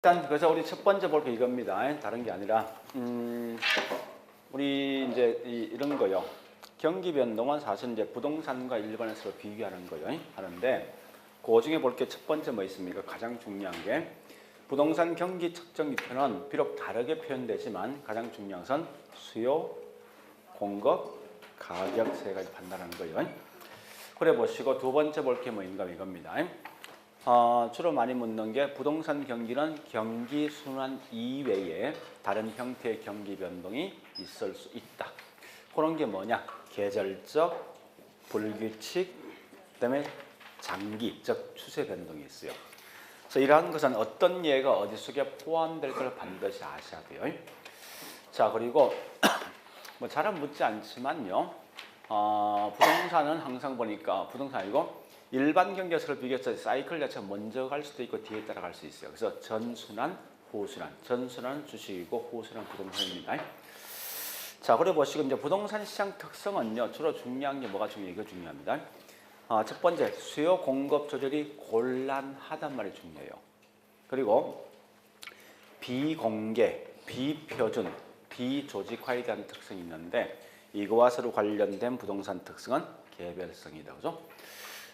일단 그래서 우리 첫 번째 볼 게 이겁니다. 다른 게 아니라 우리 이제 이런 거요. 경기 변동은 사실 이제 부동산과 일반을 서로 비교하는 거요. 하는데 그 중에 볼 게 첫 번째 뭐 있습니까? 가장 중요한 게 부동산 경기 측정 기표는 비록 다르게 표현되지만 가장 중요한 것은 수요, 공급, 가격 세 가지 판단하는 거예요. 그래 보시고 두 번째 볼 게 뭐인가 이겁니다. 주로 많이 묻는 게 부동산 경기는 경기 순환 이외에 다른 형태의 경기 변동이 있을 수 있다. 그런 게 뭐냐? 계절적, 불규칙, 그다음에 장기, 즉 추세 변동이 있어요. 그래서 이러한 것은 어떤 예가 어디 속에 포함될 걸 반드시 아셔야 돼요. 자, 그리고 뭐 잘은 묻지 않지만요. 부동산은 항상 보니까 부동산 아니고 일반 경제에서 비교해서 사이클 자체가 먼저 갈 수도 있고 뒤에 따라갈 수 있어요. 그래서 전순환, 후순환. 전순환은 주식이고 후순환은 부동산입니다. 자, 그래 보시고 이제 부동산 시장 특성은요. 주로 중요한 게 뭐가 중요해요? 이거 중요합니다. 첫 번째, 수요 공급 조절이 곤란하단 말이 중요해요. 그리고 비공개, 비표준, 비조직화에 대한 특성이 있는데 이거와 서로 관련된 부동산 특성은 개별성이다. 그죠?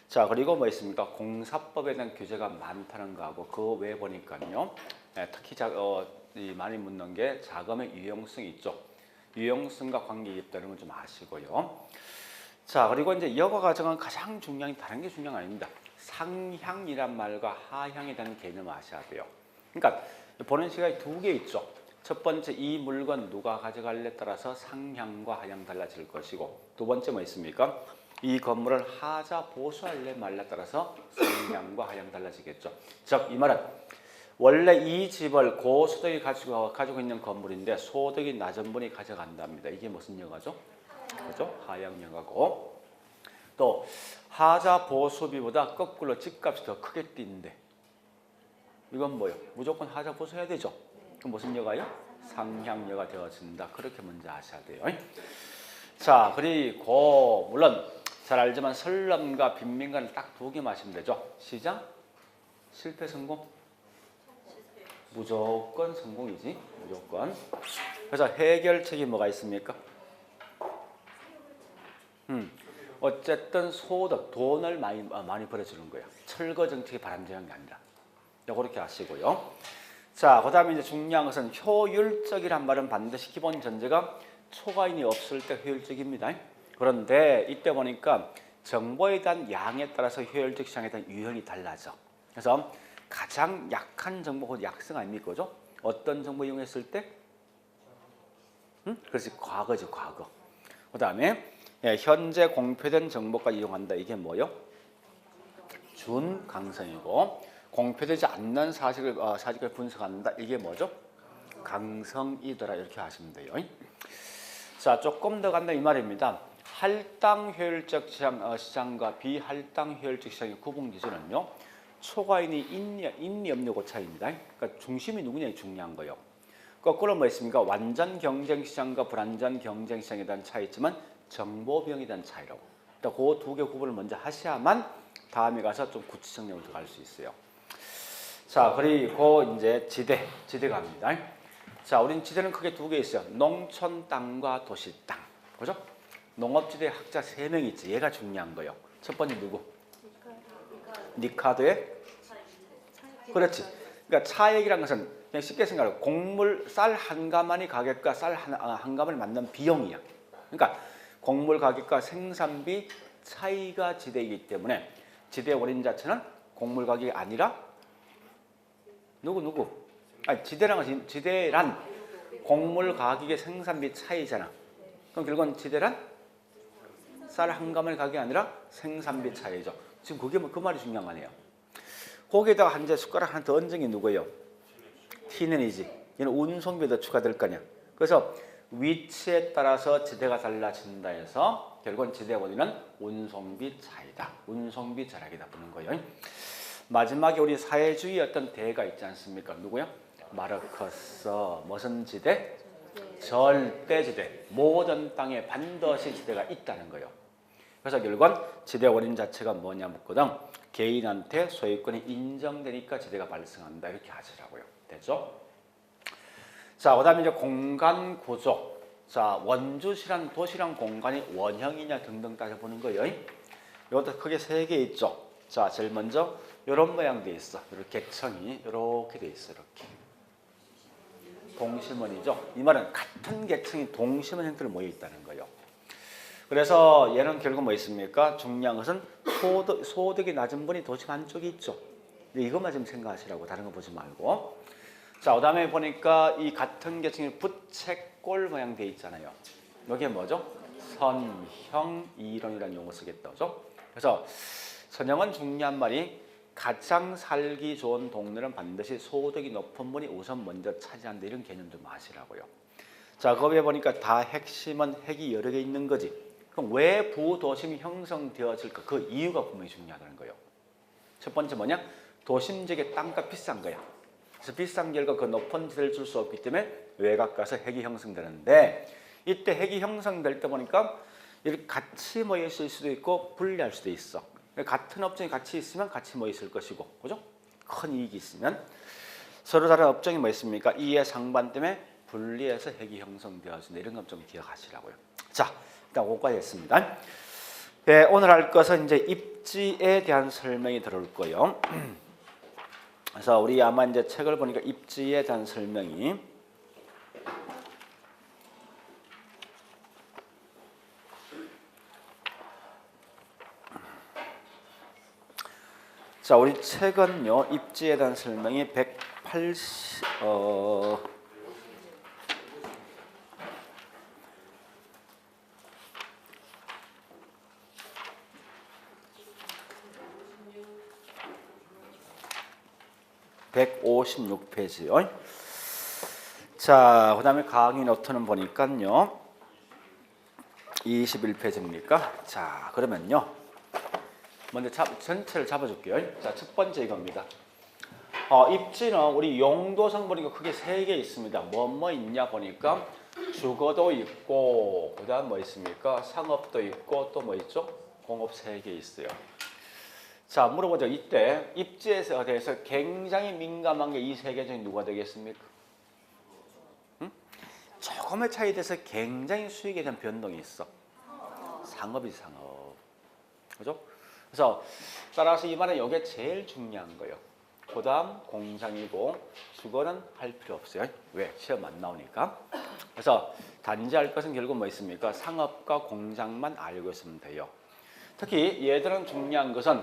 자, 그리고 뭐 있습니까? 공사법에 대한 규제가 많다는 거하고 그 외에 보니까요. 특히 많이 묻는 게 자금의 유용성이 있죠. 유용성과 관계가 있다는 걸 좀 아시고요. 자, 그리고 이제 여과 과정은 가장 중요한 다른 게 중요한 거 아닙니다. 상향이란 말과 하향에 대한 개념을 아셔야 돼요. 그러니까 보는 시각이 두 개 있죠. 첫 번째, 이 물건 누가 가져갈래 따라서 상향과 하향 달라질 것이고 두 번째 뭐 있습니까? 이 건물을 하자 보수할래 말라 따라서 상향과 하향 달라지겠죠. 즉, 이 말은 원래 이 집을 고소득이 가지고 있는 건물인데 소득이 낮은 분이 가져간답니다. 이게 무슨 여가죠? 그죠? 하향 여가고 또 하자 보수비보다 거꾸로 집값이 더 크게 뛴대. 이건 뭐예요? 무조건 하자 보수해야 되죠. 그럼 무슨 여가요? 상향여가 되어진다. 그렇게 먼저 아셔야 돼요. 자, 그리고 물론 잘 알지만 설렘과 빈민가는 딱 두 개 마시면 되죠. 시작, 실패, 성공. 무조건 성공이지. 무조건. 그래서 해결책이 뭐가 있습니까? 어쨌든 소득, 돈을 많이 벌어주는 거예요. 철거 정책이 바람직한 게 아니라. 그렇게 아시고요. 자, 그 다음에 이제 중요한 것은 효율적이란 말은 반드시 기본 전제가 초과인이 없을 때 효율적입니다. 그런데 이때 보니까 정보에 대한 양에 따라서 효율적 시장에 대한 유형이 달라져. 그래서 가장 약한 정보가 약성 아닙니까? 그죠? 어떤 정보 이용했을 때? 그렇지, 과거죠, 과거. 그 다음에 현재 공표된 정보까지 이용한다. 이게 뭐요? 준강성이고 공표되지 않는 사실을 분석한다. 이게 뭐죠? 강성이더라. 이렇게 하시면 돼요. 자, 조금 더 간다 이 말입니다. 할당 효율적 시장과 비할당 효율적 시장의 구분 기준은요. 초과인이 있니 없니 그 차이입니다. 그러니까 중심이 누구냐가 중요한 거예요. 거꾸로 뭐 있습니까? 완전 경쟁 시장과 불완전 경쟁 시장에 대한 차이지만 정보 비용에 대한 차이라고. 그 두 개 구분을 먼저 하셔야만 다음에 가서 좀 구체적으로 들어갈 수 있어요. 자, 그리고 이제 지대 갑니다. 자, 우린 지대는 크게 두 개 있어요. 농촌 땅과 도시 땅. 그죠? 농업지대 학자 3명 있지. 얘가 중요한 거예요. 첫 번째 누구? 니카드의? 그렇지. 그러니까 차액이란 것은 그냥 쉽게 생각하고 곡물 쌀 한 가마니 가격과 쌀 한 가마를 맞는 비용이야. 그러니까 곡물 가격과 생산비 차이가 지대이기 때문에 지대 원인 자체는 곡물 가격이 아니라 누구? 아니, 지대란 곡물 가격의 생산비 차이잖아. 그럼 결국은 지대란 쌀 한 가마의 가격이 아니라 생산비 차이죠. 지금 그게 그 말이 중요한 거 아니에요. 거기에다가 한 숟가락 하나 더 얹은 게 누구예요? T는이지. 얘는 운송비도 추가될 거냐. 그래서 위치에 따라서 지대가 달라진다 해서 결국은 지대 원인은 운송비 차이다. 운송비 절약이다 보는 거예요. 마지막에 우리 사회주의 어떤 대가 있지 않습니까? 누구야? 마르크스. 무슨 지대? 절대지대. 모든 땅에 반드시 지대가 있다는 거예요. 그래서 결국은 지대 원인 자체가 뭐냐 묻거든. 개인한테 소유권이 인정되니까 지대가 발생한다. 이렇게 하시라고요. 되죠. 자, 그다음에 이제 공간 구조. 자, 원주시란 도시란 공간이 원형이냐 등등 따져보는 거예요. 이것도 크게 세 개 있죠. 자, 제일 먼저 이런 모양 돼 있어. 이렇게 객청이 이렇게 돼 있어. 이렇게 동심원이죠. 이 말은 같은 객청이 동심원 형태로 모여 있다는 거예요. 그래서 얘는 결국 뭐 있습니까? 중요한 것은 소득이 낮은 분이 도심 안쪽에 있죠. 이것만 지금 생각하시라고, 다른 거 보지 말고. 자, 그다음에 보니까 이 같은 계층이 부채꼴 모양 돼 있잖아요. 여기에 뭐죠? 선형 이론이라는 용어 쓰겠다, 그죠? 그래서 선형은 중요한 말이 가장 살기 좋은 동네는 반드시 소득이 높은 분이 우선 먼저 차지한다, 이런 개념 좀 아시라고요. 자, 거기에 보니까 다 핵심은 핵이 여러 개 있는 거지. 그럼 왜 부도심이 형성되어질까? 그 이유가 분명히 중요하다는 거예요. 첫 번째 뭐냐? 도심 지역의 땅값 비싼 거야. 그래서 비싼 결과 그 높은 지대를 줄 수 없기 때문에 외곽 가서 핵이 형성되는데, 이때 핵이 형성될 때 보니까 이렇게 같이 모여 있을 수도 있고 분리할 수도 있어. 같은 업종이 같이 있으면 같이 모여 있을 것이고, 그죠? 큰 이익이 있으면. 서로 다른 업종이 뭐 있습니까? 이의 상반 때문에 분리해서 핵이 형성되어진다. 이런 건 좀 기억하시라고요. 자, 일단 여기까지 했습니다. 네, 오늘 할 것은 이제 입지에 대한 설명이 들어올 거예요. 그래서 우리 아마 이제 책을 보니까 입지에 대한 설명이 자, 우리 책은요, 입지에 대한 설명이 156페이지요. 자, 그 다음에 강의 노트는 보니까요 21페이지입니까? 자, 그러면요 먼저 전체를 잡아줄게요. 자, 첫 번째 이겁니다. 입지는 우리 용도성 보니까 크게 세 개 있습니다. 뭐 있냐 보니까 주거도 있고, 그 다음 뭐 있습니까? 상업도 있고, 또 뭐 있죠? 공업 세 개 있어요. 자, 물어보죠. 이때 입지에 대해서 굉장히 민감한 게 이 세 개 중에 누가 되겠습니까? 조금의 차이에 대해서 굉장히 수익에 대한 변동이 있어. 상업이 상업. 그죠? 그래서 따라서 이 말은 이게 제일 중요한 거예요. 그 다음 공장이고, 주거는 할 필요 없어요. 왜? 시험 안 나오니까. 그래서 단지 할 것은 결국 뭐 있습니까? 상업과 공장만 알고 있으면 돼요. 특히 얘들은 중요한 것은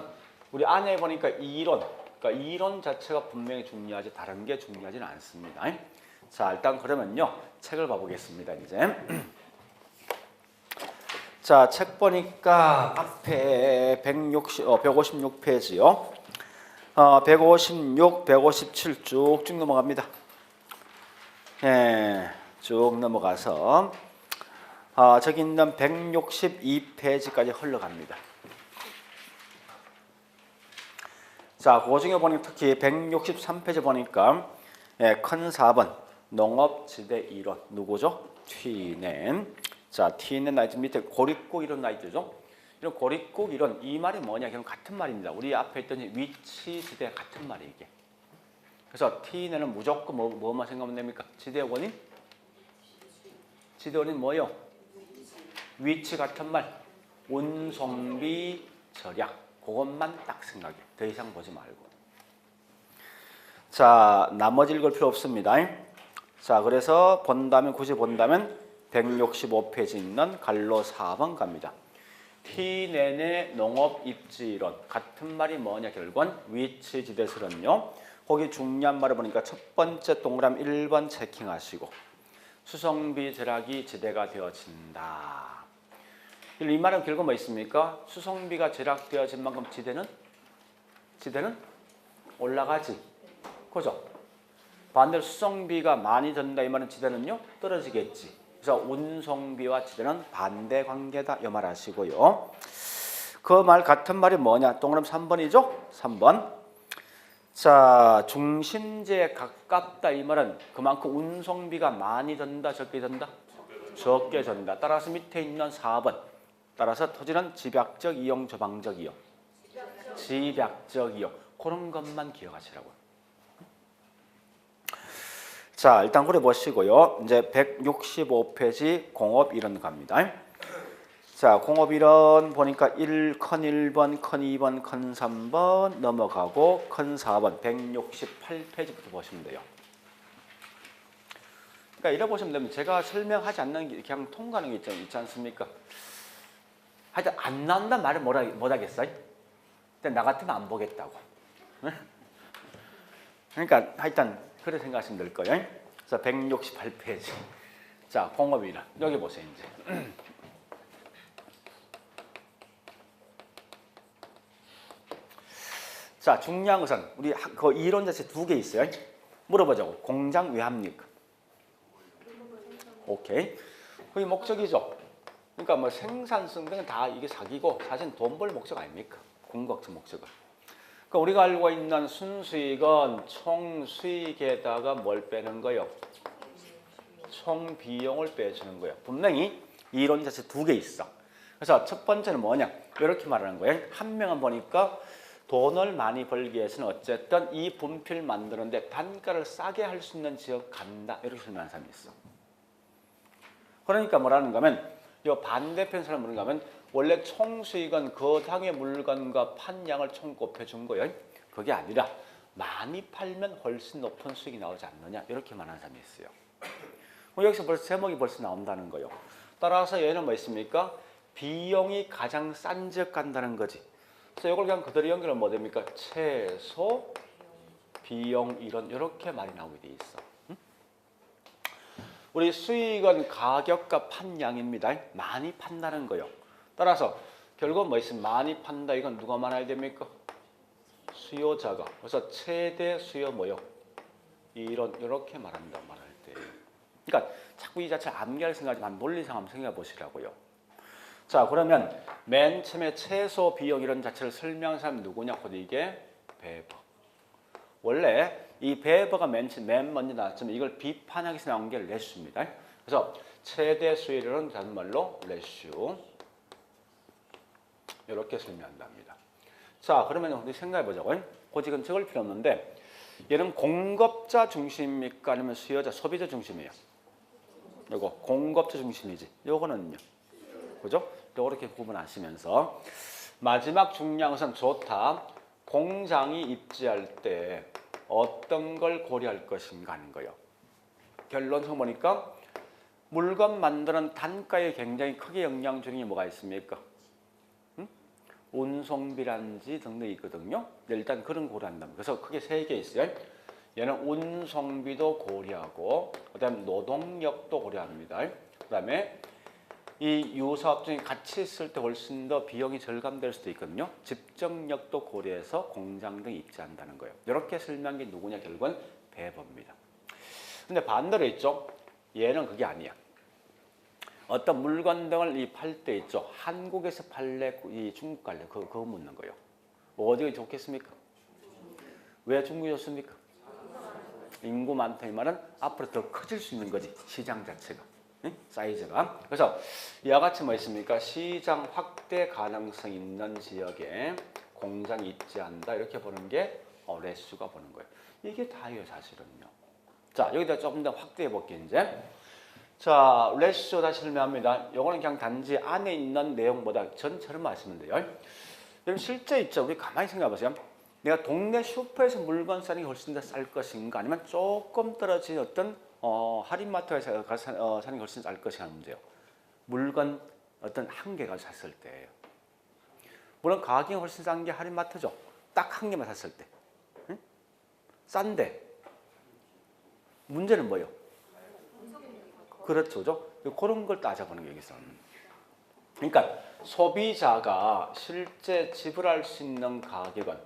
우리 안에 보니까 이론, 그러니까 이론 자체가 분명히 중요하지 다른 게 중요하지는 않습니다. 자, 일단 그러면요 책을 봐보겠습니다. 이제 자, 책 보니까 앞에 156페이지요. 156, 157 쭉쭉 넘어갑니다. 예, 쭉 넘어가서 저기 있는 162페이지까지 흘러갑니다. 자, 그 중에 보니까 특히 163페이지 보니까 큰 4번 농업지대 이론 누구죠? 튀넨. 자, 튀넨 나이트 밑에 고립국 이론 나이트죠. 이런 고립국 이론, 이 말이 뭐냐? 그냥 같은 말입니다. 우리 앞에 있던 위치지대 같은 말이 이게. 그래서 튀넨은 무조건 뭐만 생각하면 됩니까? 지대의 원인? 지대 원인 뭐요? 위치 같은 말. 운송비 절약. 그것만 딱 생각해. 더 이상 보지 말고. 자, 나머지 읽을 필요 없습니다. 자, 그래서 굳이 본다면 165페이지 있는 갈로 4번 갑니다. T내내 농업 입지 이론. 같은 말이 뭐냐? 결국은 위치지대설은요. 거기 중요한 말을 보니까 첫 번째 동그라미 1번 체킹하시고, 수송비 절약이 지대가 되어진다. 이 말은 결국 뭐 있습니까? 수송비가 절약되어진 만큼 지대는 올라가지. 그죠? 반대로 수송비가 많이 든다 이 말은 지대는요 떨어지겠지. 그래서 운송비와 지대는 반대 관계다 이 말 하시고요. 그 말 같은 말이 뭐냐? 동그라미 3번이죠? 3번. 자, 중심지에 가깝다 이 말은 그만큼 운송비가 많이 든다 적게 든다? 적게 든다. 따라서 밑에 있는 4번. 따라서 토지는 집약적 이용, 조방적 이용. 집약적 이용. 그런 것만 기억하시라고요. 자, 일단 그래 보시고요. 이제 165페이지 공업 이론 갑니다. 자, 공업 이론 보니까 1컨 1번, 컨 2번, 컨 3번 넘어가고 컨 4번 168페이지부터 보시면 돼요. 그러니까 이래 보시면 되면 제가 설명하지 않는 게 그냥 통과하는 게 있지 않습니까? 하여튼 안 나온단 말을 못 하겠어요? 근데 나 같으면 안 보겠다고. 그러니까 하여튼 그렇게 생각하시면 될 거예요. 그래서 168페이지. 자, 공업 이론. 여기 보세요, 이제. 자, 중요한 것은 우리 그 이론 자체 두 개 있어요. 물어보자고. 공장 왜 합니까? 오케이. 그게 목적이죠. 그러니까 뭐 생산성 등은 다 이게 사기고 사실 돈 벌 목적 아닙니까? 궁극적 목적은. 그러니까 우리가 알고 있는 순수익은 총 수익에다가 뭘 빼는 거요? 총 비용을 빼주는 거예요. 분명히 이론 자체 두 개 있어. 그래서 첫 번째는 뭐냐? 이렇게 말하는 거예요. 한 명은 보니까 돈을 많이 벌기 위해서는 어쨌든 이 분필 만드는데 단가를 싸게 할 수 있는 지역 간다. 이렇게 설명하는 사람이 있어. 그러니까 뭐라는 거면 이 반대편 사람 뭐라는 거면 원래 총 수익은 그 당의 물건과 판 양을 총 곱해준 거예요. 그게 아니라 많이 팔면 훨씬 높은 수익이 나오지 않느냐. 이렇게 말하는 사람이 있어요. 여기서 벌써 제목이 벌써 나온다는 거예요. 따라서 얘는 뭐 있습니까? 비용이 가장 싼 지역 간다는 거지. 그래서 이걸 그냥 그대로 연결하면 뭐 됩니까? 최소 비용 이론 이렇게 말이 나오게 돼 있어. 응? 우리 수익은 가격과 판량입니다. 많이 판다는 거요. 따라서 결국 뭐 있으면 많이 판다. 이건 누가 말해야 됩니까? 수요자가. 그래서 최대 수요 뭐요? 이론 이렇게 말한다 말할 때. 그러니까 자꾸 이 자체를 암기할 생각하지 만 논리상 한번 생각해 보시라고요. 자, 그러면 맨 처음에 최소 비용 이런 자체를 설명한 사람이 누구냐? 곧 이게 베버. 원래 이 베버가 맨 먼저 나왔지만 이걸 비판하기 위해서 나온 게 레슈입니다. 그래서 최대 수익률은 다른 말로 레슈. 이렇게 설명한답니다. 자, 그러면 우리 생각해 보자고요. 고지금 적을 필요 없는데 얘는 공급자 중심입니까? 아니면 수요자, 소비자 중심이에요? 이거 공급자 중심이지. 요거는요. 그죠? 이렇게 구분하시면서 마지막 중요한 것은 좋다. 공장이 입지할 때 어떤 걸 고려할 것인가 하는 거예요. 결론상 보니까 물건 만드는 단가에 굉장히 크게 영향 주는 게 뭐가 있습니까? 운송비란지 등등이 있거든요. 일단 그런 고려한다면. 그래서 크게 세 개 있어요. 얘는 운송비도 고려하고 그다음에 노동력도 고려합니다. 그다음에 이 유사업 중에 같이 있을 때 훨씬 더 비용이 절감될 수도 있거든요. 집정력도 고려해서 공장 등 입지한다는 거예요. 이렇게 설명한 게 누구냐? 결국은 베버입니다. 근데 반대로 있죠. 얘는 그게 아니야. 어떤 물건 등을 팔 때 있죠. 한국에서 팔래, 이 중국 갈래? 그거 묻는 거예요. 어디가 좋겠습니까? 왜 중국이 좋습니까? 인구 많다 이 말은 앞으로 더 커질 수 있는 거지. 시장 자체가. 사이즈가. 그래서 이와 같이 뭐 있습니까? 시장 확대 가능성 있는 지역에 공장이 입지한다. 이렇게 보는 게 레슈가 보는 거예요. 이게 다예요, 사실은요. 자, 여기다 조금 더 확대해 볼게요, 이제. 자, 레슈 다시 설명합니다. 이거는 그냥 단지 안에 있는 내용보다 전체를 마시면 돼요. 여러분 실제 있죠. 우리 가만히 생각해 보세요. 내가 동네 슈퍼에서 물건 사는 게 훨씬 더 쌀 것인가 아니면 조금 떨어진 어떤 할인마트에서 가서 사는 게 훨씬 쌀 것인가 하는 문제예요. 물건 어떤 한 개가 샀을 때예요. 물론 가격이 훨씬 싼 게 할인마트죠. 딱 한 개만 샀을 때. 응? 싼데 문제는 뭐예요? 그렇죠. 그런 걸 따져보는 게 여기서. 그러니까 소비자가 실제 지불할 수 있는 가격은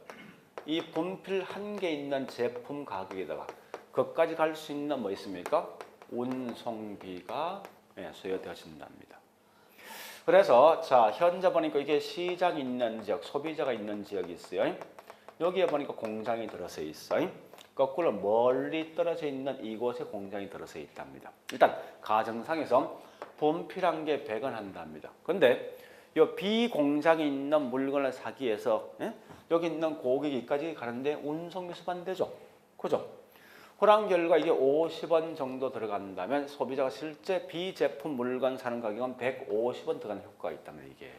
이 분필 한 개 있는 제품 가격에다가 그것까지 갈 수 있는 뭐 있습니까? 운송비가 수요되어진답니다. 그래서 자 현재 보니까 이게 시장 있는 지역, 소비자가 있는 지역이 있어요. 여기에 보니까 공장이 들어서 있어요. 거꾸로 멀리 떨어져 있는 이곳에 공장이 들어서 있답니다. 일단 가정상에서 분필 한 개 100원 한답니다. 그런데 이 비공장이 있는 물건을 사기 위해서 여기 있는 고객이까지 가는데 운송비 수반되죠. 그죠? 그런 결과 이게 50원 정도 들어간다면 소비자가 실제 비제품 물건 사는 가격은 150원 들어가는 효과가 있다면 이게.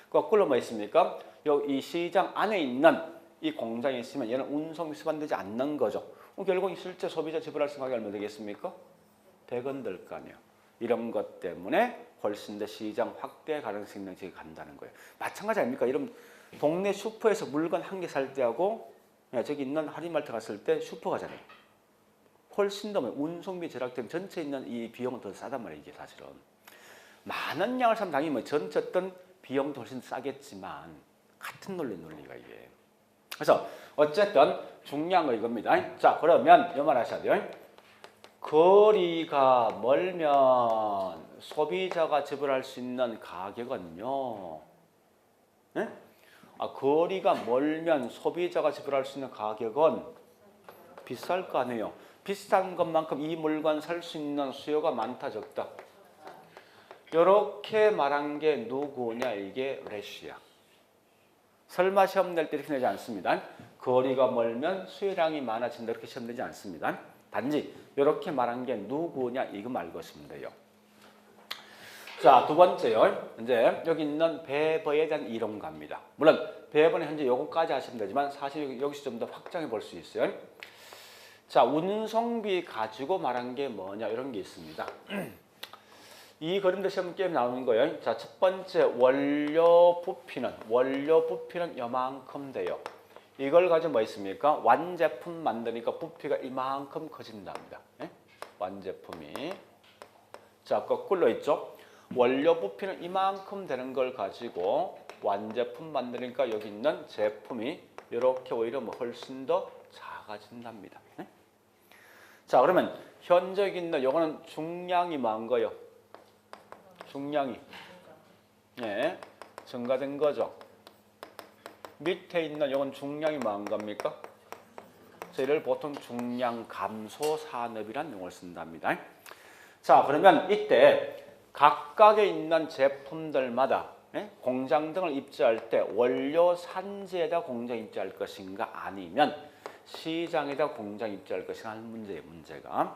거꾸로 뭐 있습니까? 이 시장 안에 있는 이 공장이 있으면 얘는 운송이 수반되지 않는 거죠. 결국 실제 소비자 지불할 수 있는 가격이 얼마 되겠습니까? 100원 될 거 아니에요. 이런 것 때문에 훨씬 더 시장 확대 가능성이 있는 지역이 간다는 거예요. 마찬가지 아닙니까? 이런 동네 슈퍼에서 물건 한 개 살 때하고 저기 있는 할인마트 갔을 때 슈퍼 가잖아요. 훨씬 더 운송비 절약되면 전체 있는 이 비용은 더 싸단 말이에요. 이게 사실은. 많은 양을 사면 당연히 전체 어떤 비용도 훨씬 싸겠지만 같은 논리가 이게. 그래서 어쨌든 중요한 거 이겁니다. 자, 그러면 이 말 하셔야 돼요. 거리가 멀면 소비자가 지불할 수 있는 가격은요. 네? 거리가 멀면 소비자가 지불할 수 있는 가격은 비쌀 거 아니에요. 비싼 것만큼 이 물건 살 수 있는 수요가 많다 적다. 이렇게 말한 게 누구냐? 이게 레시야. 설마 시험 낼 때 이렇게 내지 않습니다. 거리가 멀면 수요량이 많아진다 이렇게 시험 내지 않습니다. 단지 이렇게 말한 게 누구냐 이거 말고 있으면 돼요. 자, 두 번째요. 이제 여기 있는 배버에 대한 이론가입니다. 물론 배버는 현재 요거까지 하시면 되지만 사실 여기서 좀 더 확장해 볼 수 있어요. 자, 운송비 가지고 말한 게 뭐냐 이런 게 있습니다. 이 그림도 시험 게임 나오는 거예요. 자, 첫 번째 원료 부피는 요만큼 돼요. 이걸 가지고 뭐 있습니까? 완제품 만드니까 부피가 이만큼 커진답니다. 네? 완제품이. 자, 거꾸로 있죠? 원료 부피는 이만큼 되는 걸 가지고 완제품 만드니까 여기 있는 제품이 이렇게 오히려 뭐 훨씬 더 작아진답니다. 네? 자, 그러면 현재 있는 요거는 중량이 많은 거예요. 중량이. 네, 증가된 거죠. 밑에 있는 이건 중량이 뭐한 겁니까? 그래서 이를 보통 중량 감소 산업이라는 용어를 쓴답니다. 자, 그러면 이때 각각에 있는 제품들마다 공장 등을 입지할 때 원료 산지에다 공장 입지할 것인가 아니면 시장에다 공장 입지할 것인가 하는 문제가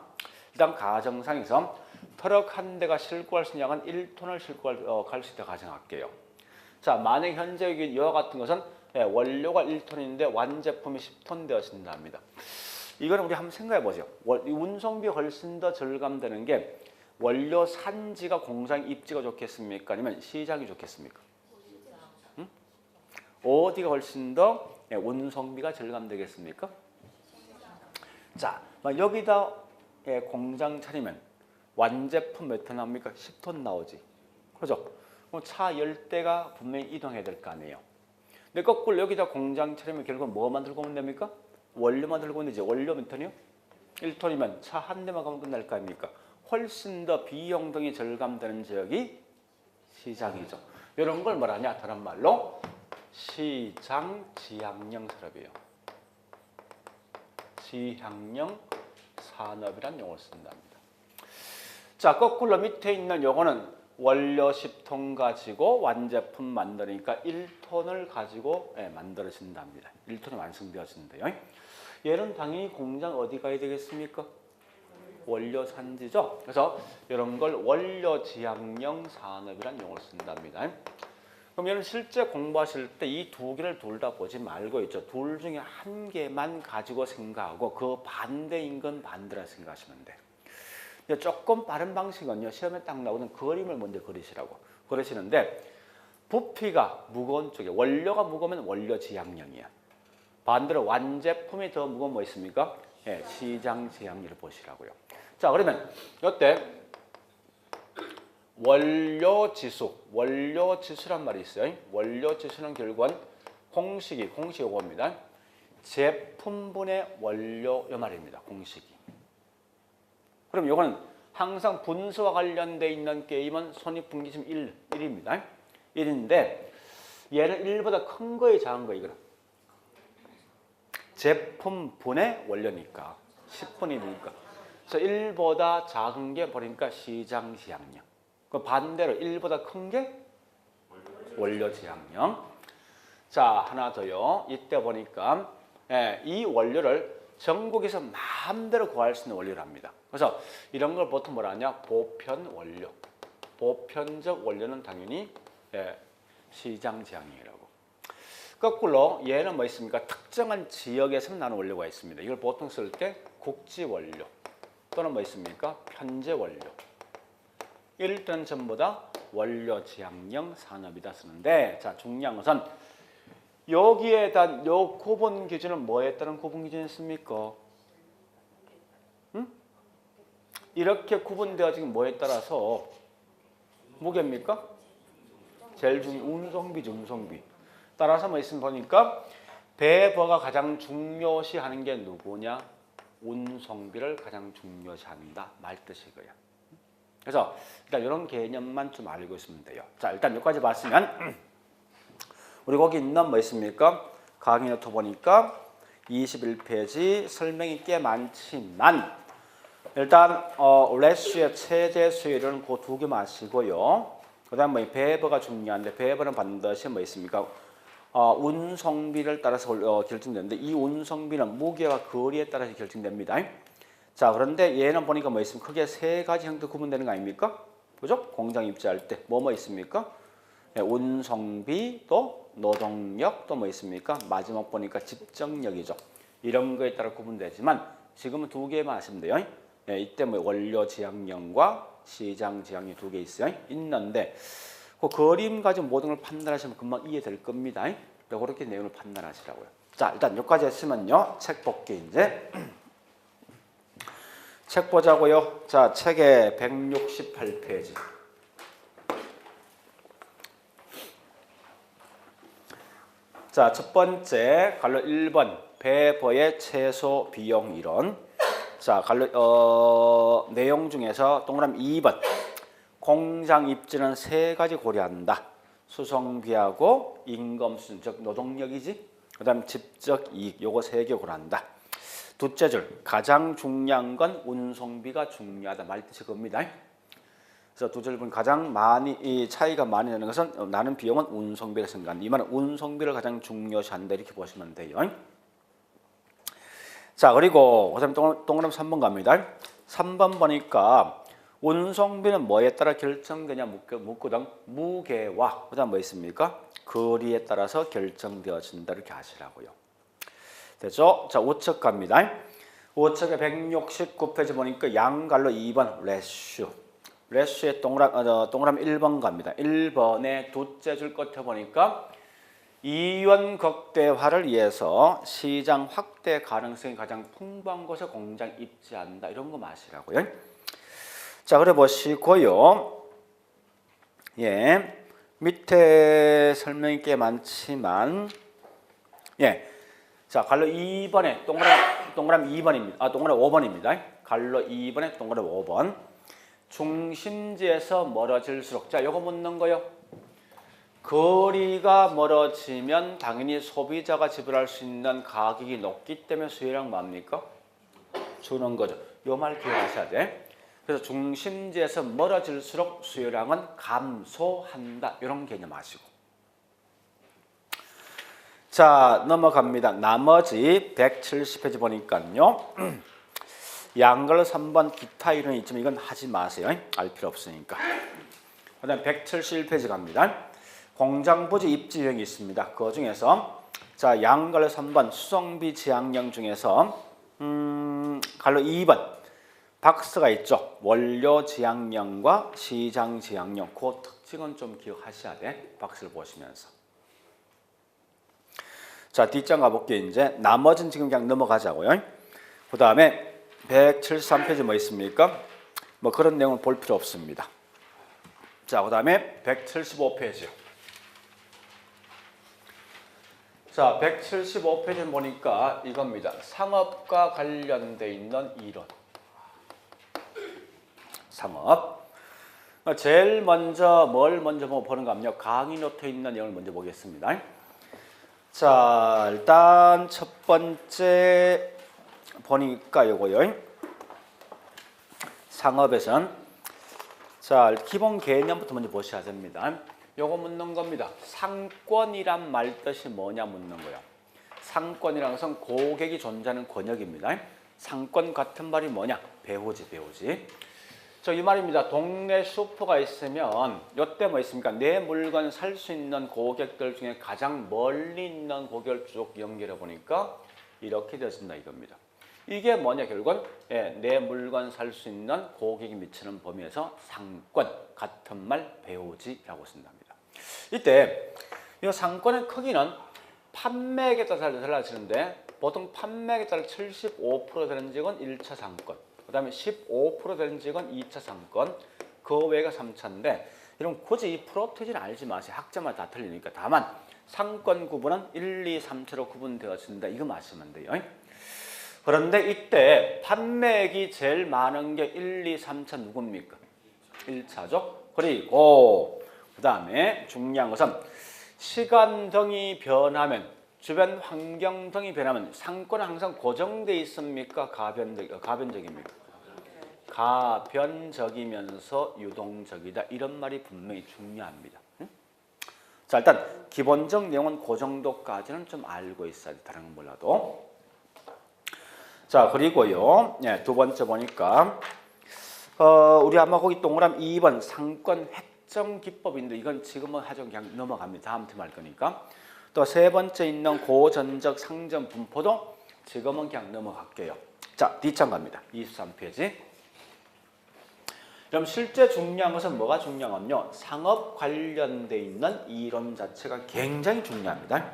일단 가정상에서 트럭 한 대가 싣고 갈 수 있는 양은 1톤을 싣고 갈 수 있다 가정할게요. 자, 만약 현재 이와 같은 것은 원료가 1톤인데 완제품이 10톤 되어진다 합니다. 이거는 우리 한번 생각해 보죠. 운송비 훨씬 더 절감되는 게 원료 산지가 공장 입지가 좋겠습니까? 아니면 시장이 좋겠습니까? 응? 어디가 훨씬 더 운송비가 절감되겠습니까? 자, 여기다 공장 차리면 완제품 몇 톤 나옵니까? 10톤 나오지. 그죠? 그럼 차 10대가 분명히 이동해야 될 거 아니에요. 근데 거꾸로 여기다 공장 차리면 결국 뭐만 들고 오면 됩니까? 원료만 들고 오면 되지. 원료 몇 톤이요? 1톤이면 차 한 대만 가면 끝날 거 아닙니까? 훨씬 더 비용 등이 절감되는 지역이 시장이죠. 이런 걸 뭐라냐? 다른 말로 시장 지향형 산업이에요. 지향형 산업이란 용어를 쓴답니다. 자, 거꾸로 밑에 있는 요거는 원료 10톤 가지고 완제품 만드니까 1톤을 가지고 만들어진답니다. 1톤이 완성되어진대요. 얘는 당연히 공장 어디 가야 되겠습니까? 원료 산지죠. 그래서 이런 걸 원료 지향형 산업이라는 용어를 쓴답니다. 그럼 여러분 실제 공부하실 때 이 두 개를 둘 다 보지 말고 있죠. 둘 중에 한 개만 가지고 생각하고 그 반대인 건 반대라 생각하시면 돼. 조금 빠른 방식은요. 시험에 딱 나오는 그림을 먼저 그리시라고 그러시는데 부피가 무거운 쪽에 원료가 무거우면 원료 지향형이야. 반대로 완제품이 더 무거운 뭐 있습니까? 시장 지향률을 보시라고요. 자, 그러면 이때 원료지수란 말이 있어요. 원료지수는 결국은 공식이 요겁니다. 제품분의 원료 이 말입니다. 공식이. 그럼 이거는 항상 분수와 관련돼 있는 게임은 손익분기점 1입니다. 1인데 얘는 1보다 큰 거에 작은 거 이거는. 제품분의 원료니까 10분이니까. 그래서 1보다 작은 게 보니까 시장 지향형. 그 반대로 1보다 큰 게 원료 지향형. 자, 하나 더요. 이때 보니까 이 원료를 전국에서 마음대로 구할 수 있는 원료랍니다. 그래서 이런 걸 보통 뭐라 하냐? 보편 원료. 보편적 원료는 당연히 시장 지향이라고. 거꾸로 얘는 뭐 있습니까? 특정한 지역에서 나는 원료가 있습니다. 이걸 보통 쓸 때 국지 원료 또는 뭐 있습니까? 편제 원료. 이럴 때는 전부 다 원료 지향형 산업이다 쓰는데, 자, 중요한 것은 여기에 대한 요 구분 기준은 뭐에 따른 구분 기준이었습니까? 응? 이렇게 구분되어진 뭐에 따라서 무게입니까? 제일 중요한 운송비죠, 운송비. 따라서 뭐 있으면 보니까 배버가 가장 중요시하는 게 누구냐? 운송비를 가장 중요시한다 말 뜻이고요. 그래서 일단 이런 개념만 좀 알고 있으면 돼요. 자, 일단 여기까지 봤으면 우리 거기 있는 뭐 있습니까? 강의 노트 보니까 21페이지 설명이 꽤 많지만 일단 레쉬의 최대 수율은 그 두 개 마시고요. 그다음 뭐 배버가 중요한데 배버는 반드시 뭐 있습니까? 운송비를 따라서 결정되는데 이 운송비는 무게와 거리에 따라서 결정됩니다. 자, 그런데 얘는 보니까 뭐 있습니까? 크게 세 가지 형태로 구분되는 거 아닙니까? 그죠? 공장 입지할 때 뭐 있습니까? 운송비 또 노동력 또 뭐 있습니까? 마지막 보니까 집정력이죠. 이런 거에 따라 구분되지만 지금은 두 개만 하시면 돼요. 이때 뭐 원료 지향령과 시장 지향이 두 개 있어요. 있는데 그 그림 가지고 모든 걸 판단하시면 금방 이해될 겁니다. 그렇게 내용을 판단하시라고요. 자, 일단 여기까지 했으면요. 책 볼게 이제. 책 보자고요. 자, 책의 168페이지. 자, 첫 번째 갈로 1번 배버의 최소 비용 이론. 자, 갈로 내용 중에서 동그라미 2번 공장 입지는 세 가지 고려한다. 수송비하고 임금 수준, 즉 노동력이지. 그다음 집적 이익, 요거 세 개 고려한다. 둘째 줄 가장 중요한 건 운송비가 중요하다 말 뜻이 겁니다. 그래서 두 줄 보면 가장 많이 이 차이가 많이 나는 것은 나는 비용은 운송비를 생각한다. 이 말은 운송비를 가장 중요시한다 이렇게 보시면 돼요. 자, 그리고 그다음 동그라미 3번 갑니다. 3번 보니까 운송비는 뭐에 따라 결정되냐 묻거든. 무게와 그다음 뭐 있습니까? 거리에 따라서 결정되어진다 이렇게 아시라고요. 됐죠? 자, 5척 갑니다. 5척의 169페이지 보니까 양갈로 2번 레슈. 레슈의 동그라미 1번 갑니다. 1번의 둘째 줄 끝에 보니까 이원 극대화를 위해서 시장 확대 가능성이 가장 풍부한 곳에 공장 입지한다. 이런 거 마시라고요. 자, 그래 보시고요. 예. 밑에 설명이 꽤 많지만 예. 자, 갈로 2번에 동그라미 2번입니다. 동그라미 5번입니다. 갈로 2번에 동그라미 5번. 중심지에서 멀어질수록 자, 요거 묻는 거요. 거리가 멀어지면 당연히 소비자가 지불할 수 있는 가격이 높기 때문에 수요량 뭡니까? 주는 거죠. 요 말 기억하셔야 돼. 그래서 중심지에서 멀어질수록 수요량은 감소한다. 이런 개념 아시고. 자, 넘어갑니다. 나머지 170페이지 보니까요. 양갈로 3번 기타 이론이 있지만 이건 하지 마세요. 알 필요 없으니까. 그 다음 171페이지 갑니다. 공장 부지 입지 비용이 있습니다. 그 중에서 자, 양갈로 3번 수송비 지향령 중에서 갈로 2번 박스가 있죠. 원료 지향령과 시장 지향령. 그 특징은 좀 기억하셔야 돼. 박스를 보시면서. 자, 뒷장 가볼게요. 이제 나머지는 지금 그냥 넘어가자고요. 그 다음에 173페이지 뭐 있습니까? 뭐 그런 내용은 볼 필요 없습니다. 자, 그 다음에 175페이지. 자, 175페이지 보니까 이겁니다. 상업과 관련돼 있는 이론. 상업. 제일 먼저 뭘 먼저 보는 거냐면 강의 노트에 있는 내용을 먼저 보겠습니다. 자, 일단 첫 번째 보니까 요거요. 상업에선 자, 기본 개념부터 먼저 보셔야 됩니다. 요거 묻는 겁니다. 상권이란 말 뜻이 뭐냐 묻는 거예요. 상권이라는 것은 고객이 존재하는 권역입니다. 상권 같은 말이 뭐냐? 배후지, 배후지. 이 말입니다. 동네 슈퍼가 있으면 이때 뭐 있습니까? 내 물건 살 수 있는 고객들 중에 가장 멀리 있는 고객을 쭉 연결해 보니까 이렇게 되어진다 이겁니다. 이게 뭐냐 결국은 내 물건 살 수 있는 고객이 미치는 범위에서 상권 같은 말 배우지라고 쓴답니다. 이때 이 상권의 크기는 판매액에 따라 달라지는데 보통 판매액에 따라 75% 되는 지역은 1차 상권, 그 다음에 15% 되는 지역은 2차 상권, 그 외가 3차인데 이런 굳이 이 프로테이지는 알지 마세요. 학자마다 다 틀리니까. 다만 상권 구분은 1, 2, 3차로 구분되어진다. 이거 마시면 돼요. 그런데 이때 판매액이 제일 많은 게 1, 2, 3차 누굽니까? 1차죠. 그리고 그 다음에 중요한 것은 시간 등이 변하면 주변 환경 등이 변하면 상권은 항상 고정되어 있습니까? 가변적입니까? 가변적이면서 유동적이다. 이런 말이 분명히 중요합니다. 자, 일단 기본적 내용은 그 정도까지는 좀 알고 있어야 돼. 다른 건 몰라도. 자, 그리고요. 두 번째 보니까 우리 아마 거기 동그라미 2번 상권 획정 기법인데 이건 지금은 하죠. 그냥 넘어갑니다. 다음 팀 할 거니까. 또 세 번째 있는 고전적 상점 분포도 지금은 그냥 넘어갈게요. 자, 뒷장 갑니다. 23페이지. 그럼 실제 중요한 것은 뭐가 중요하면요. 상업 관련돼 있는 이론 자체가 굉장히 중요합니다.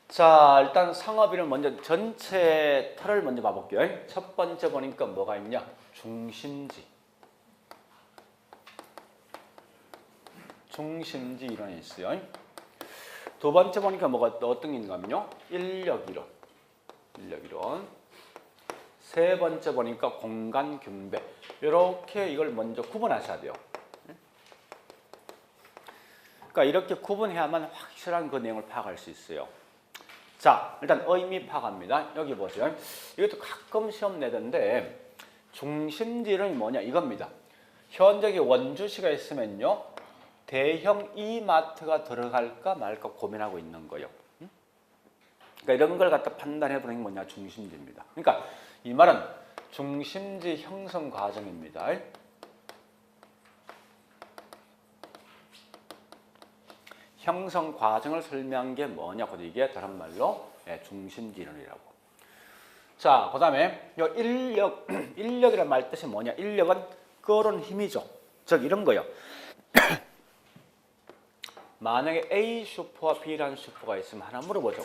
자, 일단 상업이는 먼저 전체 틀을 먼저 봐볼게요. 첫 번째 보니까 뭐가 있냐? 중심지. 중심지 이론이 있어요. 두 번째 보니까 뭐가 어떤 게 있는가면요. 인력 이론. 인력 이론. 세 번째 보니까 공간 균배. 이렇게 이걸 먼저 구분하셔야 돼요. 그러니까 이렇게 구분해야만 확실한 그 내용을 파악할 수 있어요. 자, 일단 의미 파악합니다. 여기 보세요. 이것도 가끔 시험 내던데 중심지 이론이 뭐냐 이겁니다. 현재 원주시가 있으면요. 대형 이마트가 들어갈까 말까 고민하고 있는 거예요. 그러니까 이런 걸 갖다 판단해 보는 게 뭐냐 중심지입니다. 그러니까 이 말은 중심지 형성 과정입니다. 형성 과정을 설명한 게 뭐냐고 이게 다른 말로 중심지 이론이라고. 자, 그다음에 요 인력이란 말 뜻이 뭐냐? 인력은 끌어오는 힘이죠. 즉 이런 거요. 만약에 A 슈퍼와 B라는 슈퍼가 있으면 하나 물어보죠.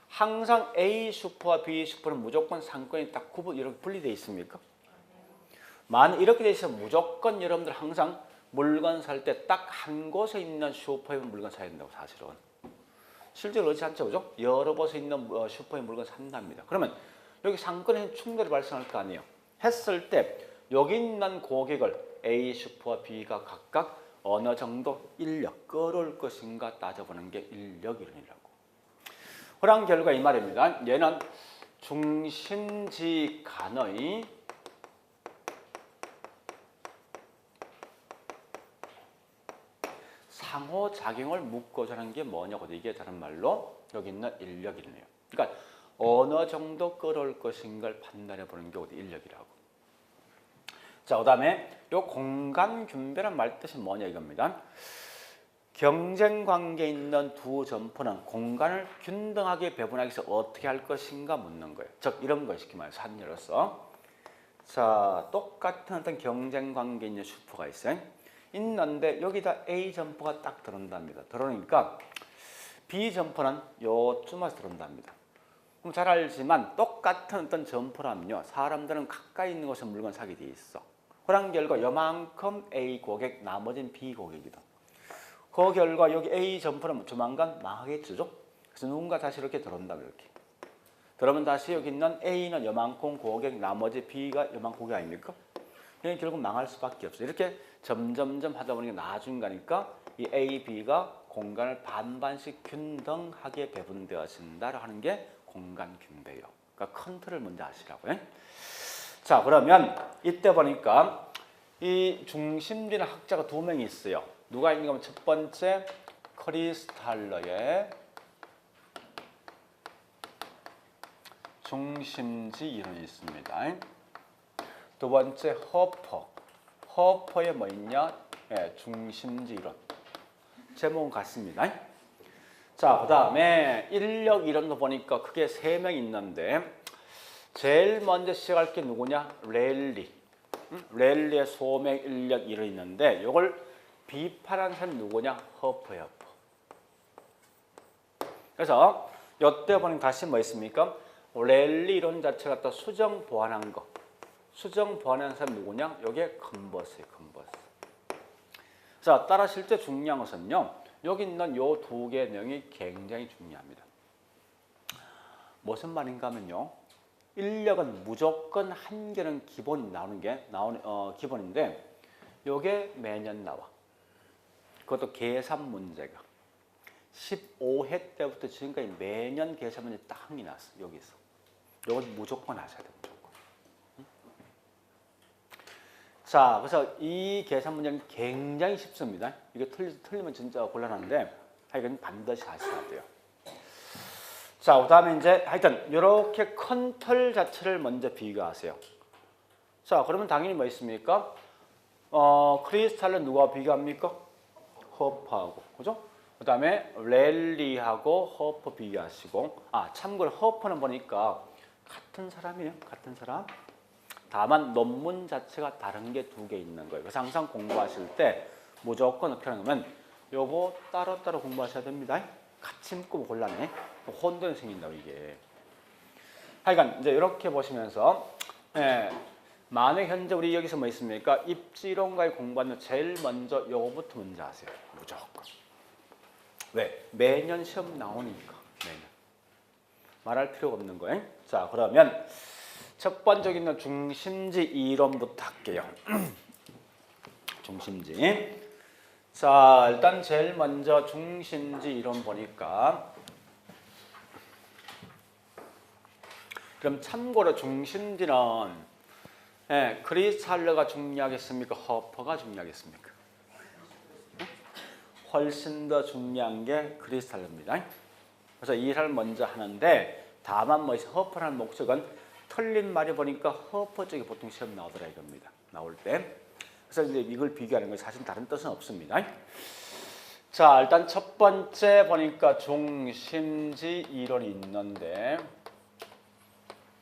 항상 A 슈퍼와 B 슈퍼는 무조건 상권이 딱 이렇게 분리되어 있습니까? 만약 이렇게 되어 있으면 무조건 여러분들 항상 물건 살 때 딱 한 곳에 있는 슈퍼에 물건 사야 된다고 사실은. 실제로 그렇지 않죠, 그죠? 여러 곳에 있는 슈퍼에 물건 산답니다. 그러면 여기 상권에 충돌이 발생할 거 아니에요. 했을 때 여기 있는 고객을 A 슈퍼와 B가 각각 어느 정도 인력 끌어올 것인가 따져보는 게 인력 이론이라고. 그런 결과 이 말입니다. 얘는 중심지 간의 상호작용을 묻고자 하는 게 뭐냐고 이게 다른 말로 여기 있는 인력 이론이에요. 그러니까 어느 정도 끌어올 것인가를 판단해 보는 게 인력이라고. 자, 그 다음에 이 공간 균배란 말 뜻이 뭐냐 이겁니다. 경쟁 관계에 있는 두 점포는 공간을 균등하게 배분하기 위해서 어떻게 할 것인가 묻는 거예요. 즉 이런 거 쉽게 말해서 한예로서 자, 똑같은 어떤 경쟁 관계에 있는 슈퍼가 있어요. 있는데 여기다 A 점포가 딱 들어온답니다. 들어오니까 B 점포는 요쯤에서 들어온답니다. 그럼 잘 알지만 똑같은 어떤 점포라면요. 사람들은 가까이 있는 곳에 물건 사게 돼 있어. 그런 결과 요만큼 A 고객, 나머지는 B 고객이다. 그 결과 여기 A 점포는 조만간 망하겠죠. 그래서 누군가 다시 이렇게 들어온다 이렇게. 그러면 다시 여기 있는 A는 요만큼 고객, 나머지 B가 요만큼 고객 아닙니까? 그러니까 결국 망할 수밖에 없어요. 이렇게 점점점 하다 보니까 나중 가니까 이 A, B가 공간을 반반씩 균등하게 배분되어진다 하는 게 공간 균배예요. 그러니까 큰 틀을 먼저 아시라고요. 자, 그러면 이때 보니까 이 중심지는 학자가 두 명이 있어요. 누가 있는가 하면 첫 번째 크리스탈러의 중심지 이론이 있습니다. 두 번째 허퍼. 허퍼에 뭐 있냐? 예, 중심지 이론. 제목은 같습니다. 자, 그 다음에 인력 이론도 보니까 크게 3명 있는데 제일 먼저 시작할 게 누구냐? 랠리. 랠리의 소명 인력 이론이 있는데 이걸 비판한 사람이 누구냐? 허퍼예요. 허퍼. 그래서 이때 보니 다시 뭐 있습니까? 랠리 이론 자체가 또 수정 보완한 거. 수정 보완한 사람이 누구냐? 이게 컨버스예요. 컨버스. 자, 따라 실제 중요한 것은요. 여기 있는 요 2개 내용이 굉장히 중요합니다. 무슨 말인가 하면요. 인력은 무조건 한 개는 기본이 나오는 게 기본인데 요게 매년 나와. 그것도 계산 문제가 15회 때부터 지금까지 매년 계산 문제 딱 한 개 나왔어. 여기서. 요건 무조건 하셔야 돼요. 무조건. 자, 그래서 이 계산 문제는 굉장히 쉽습니다. 이게 틀리면 진짜 곤란한데 하여간 반드시 하셔야 돼요. 자, 그 다음에 이제 하여튼 이렇게 큰 틀 자체를 먼저 비교하세요. 자, 그러면 당연히 뭐 있습니까? 크리스탈은 누가 비교합니까? 허퍼하고, 그죠? 그 다음에 랠리하고 허퍼 비교하시고, 참고로 허퍼는 보니까 같은 사람이에요. 같은 사람. 다만 논문 자체가 다른 게 2개 있는 거예요. 그래서 항상 공부하실 때 무조건 어떻게 하냐면 요거 따로따로 공부하셔야 됩니다. 같이 묶으면 곤란해. 혼돈이 생긴다고 이게. 하여간 이제 이렇게 보시면서 만약 현재 우리 여기서 뭐 있습니까? 입지론과의 공부하는 제일 먼저 요거부터 먼저 하세요. 무조건. 왜? 매년 시험 나오니까. 매년. 말할 필요가 없는 거예요. 자, 그러면 첫 번째는 중심지 이론부터 할게요. 중심지. 자, 일단 제일 먼저 중심지 이론 보니까 그럼 참고로 중심지는 크리스탈러가 중요하겠습니까? 허퍼가 중요하겠습니까? 훨씬 더 중요한 게 크리스탈러입니다. 그래서 이 일을 먼저 하는데 다만 뭐 허퍼라는 목적은 틀린 말이 보니까 허퍼 쪽에 보통 시험 나오더라 이겁니다. 나올 때. 그래서 이제 이걸 비교하는 건 사실 다른 뜻은 없습니다. 자, 일단 첫 번째 보니까 중심지 이론이 있는데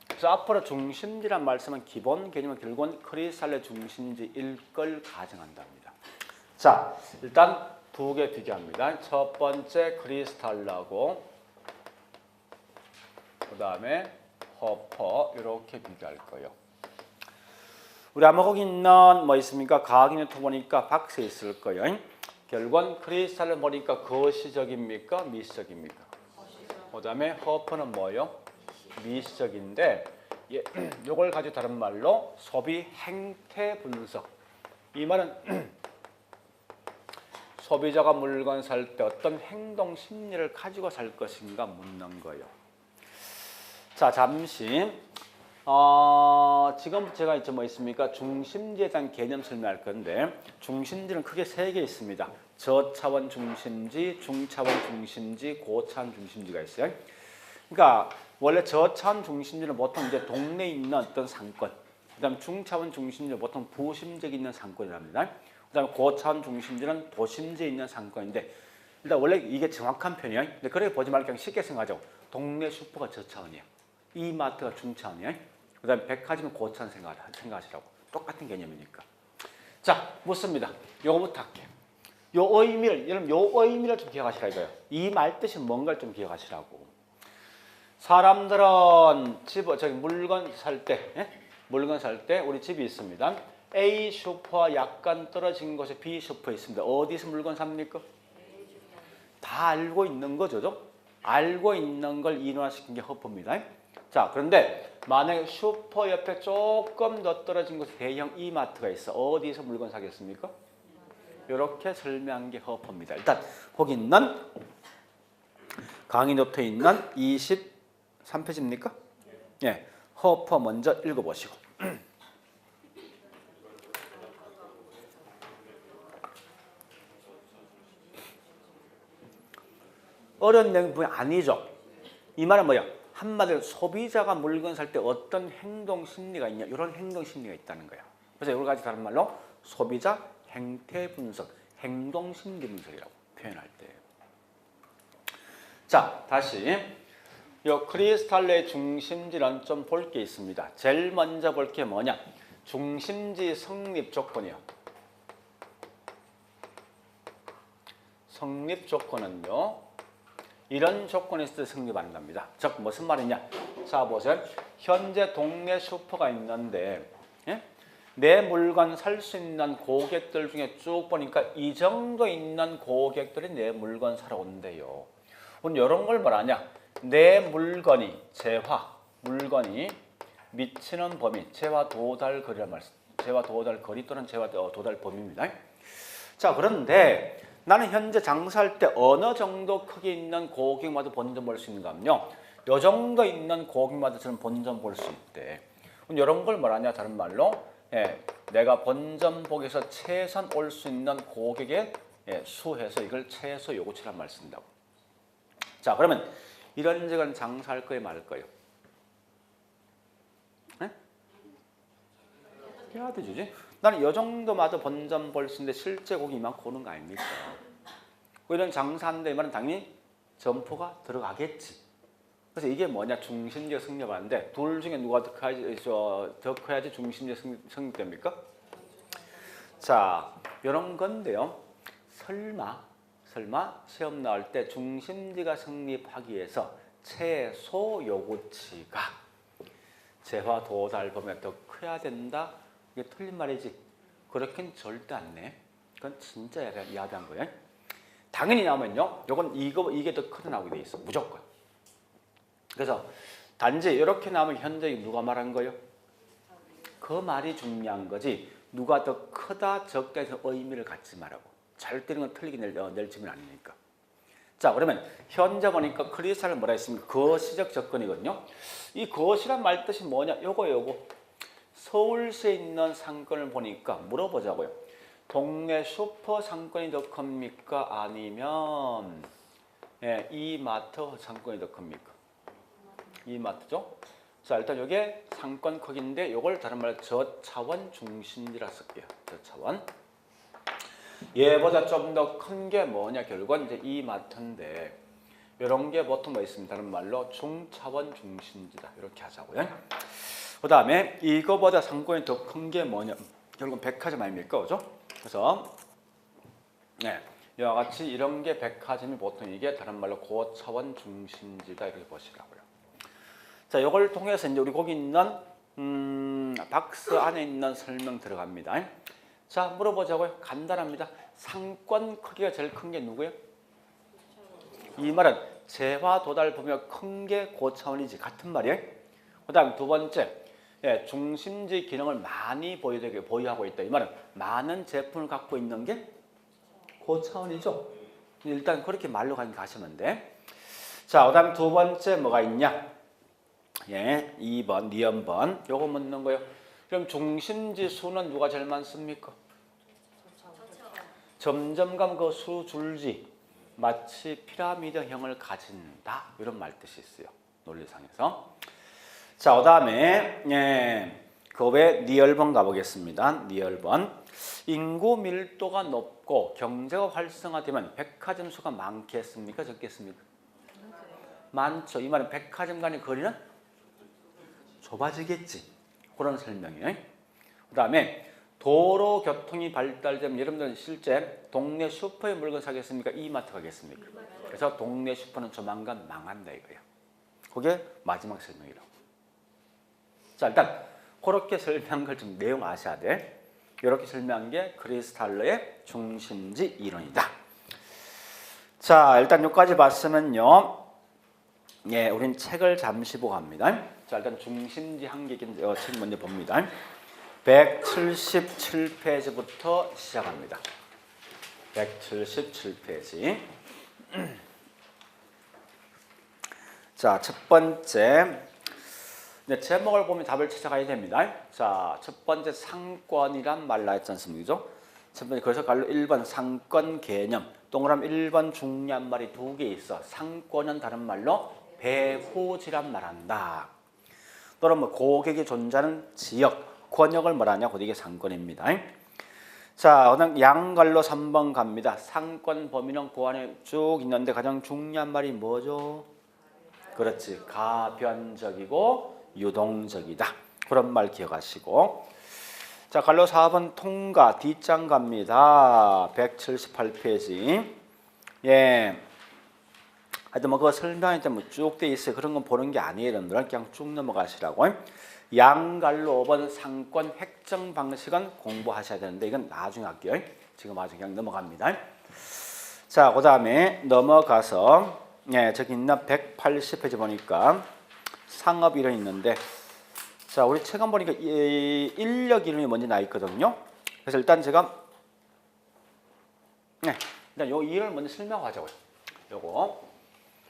그래서 앞으로 중심지란 말씀은 기본 개념은 결국은 크리스탈의 중심지일 걸 가정한답니다. 자, 일단 2개 비교합니다. 첫 번째 크리스탈하고 그 다음에 허퍼 이렇게 비교할 거예요. 우리 아마 거기 있는 뭐 있습니까? 과학인터 보니까 박스에 있을 거예요. 결국은 크리스탈을 보니까 거시적입니까? 미시적입니까? 그 다음에 허퍼는 뭐예요? 미시적인데 이걸 가지고 다른 말로 소비 행태 분석. 이 말은 소비자가 물건 살 때 어떤 행동 심리를 가지고 살 것인가 묻는 거예요. 자, 잠시 지금 제가 이제 뭐 있습니까? 중심지에 대한 개념 설명할 건데 중심지는 크게 3개 있습니다. 저차원 중심지, 중차원 중심지, 고차원 중심지가 있어요. 그러니까 원래 저차원 중심지는 보통 이제 동네에 있는 어떤 상권, 그다음 중차원 중심지는 보통 부심지에 있는 상권이랍니다. 그다음 고차원 중심지는 도심지에 있는 상권인데 일단 원래 이게 정확한 표현이에요. 근데 그렇게 보지 말고 그냥 쉽게 생각하죠. 동네 슈퍼가 저차원이에요. 이마트가 중차원이에요. 그다음 백화점은 고차원 생각하시라고. 똑같은 개념이니까. 자, 묻습니다. 요거부터 할게요. 요 의미를 여러분 요 의미를 좀 기억하시라 이거예요. 이 말 뜻이 뭔가를 좀 기억하시라고. 사람들은 저기 물건 살 때 우리 집이 있습니다. A 슈퍼와 약간 떨어진 곳에 B 슈퍼에 있습니다. 어디서 물건 삽니까? 다 알고 있는 거죠. 알고 있는 걸 인화시킨 게 허퍼입니다. 자, 그런데 만약에 슈퍼 옆에 조금 더 떨어진 곳에 대형 이마트가 있어. 어디서 물건 사겠습니까? 이렇게 설명한 게 허퍼입니다. 일단 거기 있는 강의 노트에 있는 23페이지입니까? 예, 허퍼 먼저 읽어보시고. 어려운 내용이 아니죠. 이 말은 뭐야? 한마디로 소비자가 물건 살 때 어떤 행동 심리가 있냐, 이런 행동 심리가 있다는 거예요. 그래서 여러 가지 다른 말로 소비자 행태 분석, 행동 심리 분석이라고 표현할 때. 자, 다시 요 크리스탈의 중심지는 좀 볼 게 있습니다. 제일 먼저 볼 게 뭐냐? 중심지 성립 조건이요. 성립 조건은요, 이런 조건이 있을 때 성립한답니다. 즉 무슨 말이냐? 자 보세요. 현재 동네 슈퍼가 있는데, 예? 내 물건 살 수 있는 고객들 중에 쭉 보니까 이 정도 있는 고객들이 내 물건 사러 온대요. 오늘 이런 걸 말하냐? 내 물건이 물건이 미치는 범위, 재화 도달 거리란 말씀. 재화 도달 거리 또는 재화 도달 범위입니다. 자, 그런데 나는 현재 장사할 때 어느 정도 크기 있는 고객마다 본점 볼 수 있는가 하면요, 요 정도 있는 고객마다 저는 본점 볼 수 있대. 이런 걸 뭐라냐? 다른 말로 내가 본점 보기에서 최선 올 수 있는 고객의 수해서 이걸 최소 요구치란 말 쓴다고. 자, 그러면 이런 적은 장사할 거예요, 말 거예요? 해야 되지. 나는 이 정도마다 본점 볼 수 있는데 실제 고객이 이만큼 오는 거 아닙니까? 이런 장사하는데 이 말은 당연히 점포가 들어가겠지. 그래서 이게 뭐냐? 중심지가 성립하는데 둘 중에 누가 더 커야지 중심지가 성립됩니까? 자, 이런 건데요. 설마 시험 나올 때 중심지가 성립하기 위해서 최소 요구치가 재화 도달 범위가 더 커야 된다? 이게 틀린 말이지. 그렇긴 절대 안 내. 그건 진짜 야비한 거예요. 당연히 나오면요, 요건 이게 더 크게 나오게 돼 있어. 무조건. 그래서 단지 이렇게 나오면 현재 누가 말한 거예요? 그 말이 중요한 거지. 누가 더 크다 적다 해서 의미를 갖지 말라고. 절대 이건 틀리게 낼 질문 아니니까. 자, 그러면 현재 보니까 크리스탈은 뭐라 했습니까? 거시적 접근이거든요. 이 거시란 말 뜻이 뭐냐? 요거. 서울시에 있는 상권을 보니까 물어보자고요. 동네 슈퍼 상권이 더 큽니까? 아니면 이마트 상권이 더 큽니까? 이마트죠? 자, 일단 이게 상권 크기인데 이걸 다른 말로 저차원 중심지라 쓸게요. 저차원. 얘보다 좀 더 큰 게 뭐냐? 결국은 이제 이마트인데 이런 게 보통 뭐 있습니다. 다른 말로 중차원 중심지다. 이렇게 하자고요. 그 다음에 이거보다 상권이 더 큰 게 뭐냐? 결국은 백화점 아닙니까? 그죠? 그래서 이와 같이 이런 게 백화점이 보통 이게 다른 말로 고차원 중심지다 이렇게 보시라고요. 자, 이걸 통해서 이제 우리 거기 있는 박스 안에 있는 설명 들어갑니다. 자, 물어보자고요. 간단합니다. 상권 크기가 제일 큰 게 누구예요? 이 말은 재화 도달 범위가 큰 게 고차원이지. 같은 말이에요. 그 다음 두 번째, 중심지 기능을 많이 보유하고 있다. 이 말은 많은 제품을 갖고 있는 게 고차원이죠. 일단 그렇게 말로 가시면 돼. 자, 그 다음 두 번째 뭐가 있냐? 2번, 니은번. 요거 묻는 거예요. 그럼 중심지 수는 누가 제일 많습니까? 점점 가면 그 수 줄지. 마치 피라미드형을 가진다. 이런 말 뜻이 있어요. 논리상에서. 자, 그 다음에 그 외 니을번 가보겠습니다. 니을번. 인구 밀도가 높고 경제가 활성화되면 백화점 수가 많겠습니까? 적겠습니까? 많죠. 이 말은 백화점 간의 거리는 좁아지겠지. 그런 설명이에요. 그 다음에 도로 교통이 발달되면 여러분들은 실제 동네 슈퍼에 물건 사겠습니까? 이마트 가겠습니까? 그래서 동네 슈퍼는 조만간 망한다 이거예요. 그게 마지막 설명이라고. 자, 일단 그렇게 설명한 걸 좀 내용 아셔야 돼. 이렇게 설명한 게 크리스탈러의 중심지 이론이다. 자, 일단 여기까지 봤으면요. 우린 책을 잠시 보고 갑니다. 자, 일단 중심지 한계긴 책 먼저 봅니다. 177페이지부터 시작합니다. 177페이지. 자, 첫 번째. 제목을 보면 답을 찾아가야 됩니다. 자, 첫 번째 상권이란 말 나왔지 않습니까? 첫 번째, 그래서 갈로 1번 상권 개념. 동그라미 1번 중요한 말이 두 개 있어. 상권은 다른 말로 배후지란 말한다. 또는 뭐 고객이 존재하는 지역, 권역을 말하냐고 이게 상권입니다. 자, 그다음 양갈로 3번 갑니다. 상권 범위는 그 안에 쭉 있는데 가장 중요한 말이 뭐죠? 그렇지. 가변적이고 유동적이다. 그런 말 기억하시고. 자, 갈로 4번 통과 뒷장 갑니다. 178페이지. 예. 하여튼 뭐 그거 설명할 때 뭐 쭉 돼 있어요. 그런 건 보는 게 아니에요. 여러분들 그냥 쭉 넘어가시라고. 양갈로 5번 상권 획정 방식은 공부하셔야 되는데 이건 나중에 할게요. 지금 아주 그냥 넘어갑니다. 자, 그 다음에 넘어가서 예, 저기 있나 180페이지 보니까 상업 이론이 있는데 자, 우리 책 한 보니까 인력 이론이 먼저 나 있거든요. 그래서 일단 제가 네, 일단 요 이론을 먼저 설명하자고요. 요거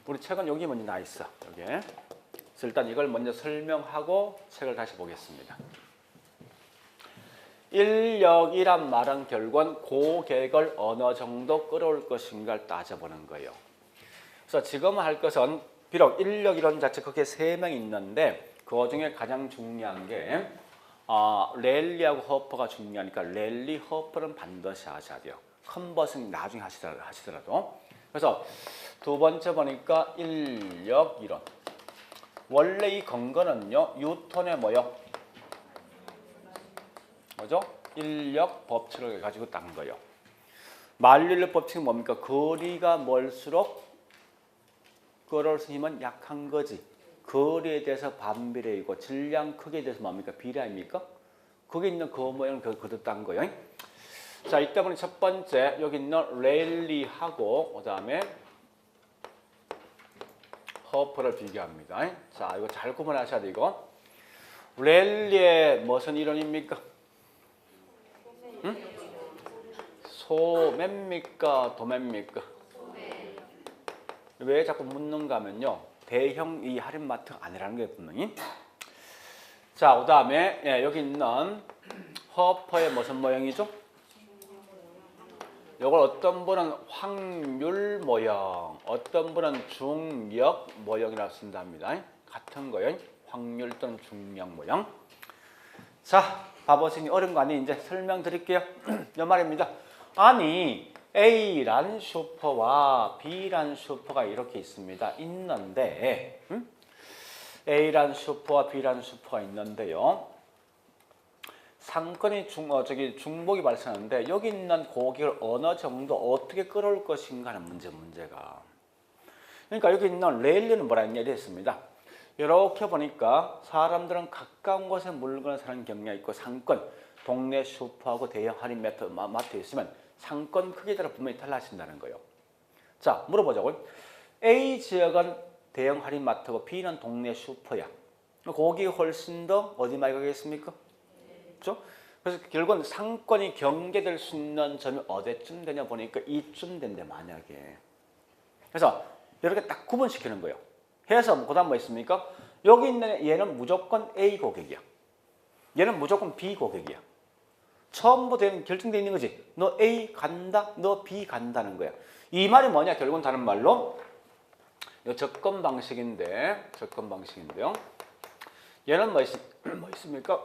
우리 책은 여기 먼저 나 있어. 여기. 그래서 일단 이걸 먼저 설명하고 책을 다시 보겠습니다. 인력이란 말은 결국은 고객을 어느 정도 끌어올 것인가를 따져보는 거예요. 그래서 지금 할 것은 비록 인력 이론 자체 그게 3명 있는데 그 중에 가장 중요한 게 랠리하고 허퍼가 중요하니까 랠리, 허퍼는 반드시 하셔야 돼요. 컨버싱 나중에 하시더라도. 그래서 두 번째 보니까 인력 이론. 원래 이 근거는요, 뉴턴의 뭐요? 뭐죠? 인력 법칙을 가지고 딴 거예요. 만류인력 법칙은 뭡니까? 거리가 멀수록 끌어올 수 힘은 약한 거지. 거리에 대해서 반비례이고 질량 크기에 대해서 뭡니까? 비례 아닙니까? 거기 있는 그 모양은 그대로 딴 거예요. 자, 이때 보니 첫 번째 여기 있는 랠리하고 그 다음에 허퍼를 비교합니다. 자, 이거 잘 구분하셔야 돼, 이거. 랠리의 무슨 이론입니까? 응? 소매입니까? 도매입니까? 왜 자꾸 묻는가 하면요. 대형 이 할인마트가 아니라는 게 분명히. 자, 그 다음에 예, 여기 있는 허퍼의 무슨 모형이죠? 이걸 어떤 분은 확률 모형, 어떤 분은 중력 모형이라고 쓴답니다. 같은 거예요. 확률 또는 중력 모형. 자, 봐보시니 어려운 거 아니 이제 설명드릴게요. 이 말입니다. 아니 A란 슈퍼와 B란 슈퍼가 이렇게 있습니다. 있는데 A란 슈퍼와 B란 슈퍼가 있는데요. 상권이 중복이 발생하는데 여기 있는 고객을 어느 정도 어떻게 끌어올 것인가 하는 문제가. 그러니까 여기 있는 랠리는 뭐라 했습니다. 이렇게 보니까 사람들은 가까운 곳에 물건을 사는 경향이 있고 상권, 동네 슈퍼하고 대형 할인 마트에 있으면 상권 크기에 따라 분명히 달라진다는 거예요. 자, 물어보자고요. A 지역은 대형 할인 마트고 B는 동네 슈퍼야. 거기 훨씬 더 어디 많이 가겠습니까? 그렇죠? 그래서 결국은 상권이 경계될 수 있는 점이 어디쯤 되냐 보니까 이쯤 된대 만약에. 그래서 이렇게 딱 구분시키는 거예요. 해서 그다음 뭐 있습니까? 여기 있는 얘는 무조건 A 고객이야. 얘는 무조건 B 고객이야. 처음부터 결정되어 있는 거지. 너 A 간다, 너 B 간다는 거야. 이 말이 뭐냐? 결국은 다른 말로 이 접근 방식인데요. 얘는 뭐 있습니까?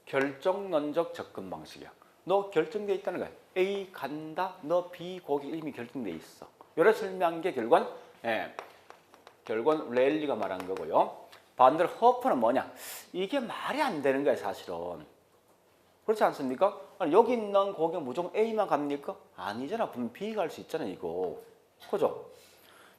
결정론적 접근 방식이야. 너 결정되어 있다는 거야. A 간다, 너 B 고객 이미 결정되어 있어. 이래 설명한 게 결국은 랠리가 말한 거고요. 반대로 허퍼는 뭐냐? 이게 말이 안 되는 거야 사실은. 그렇지 않습니까? 아니, 여기 있는 고객 무조건 A만 갑니까? 아니잖아. 분명 B 갈 수 있잖아 이거. 그죠?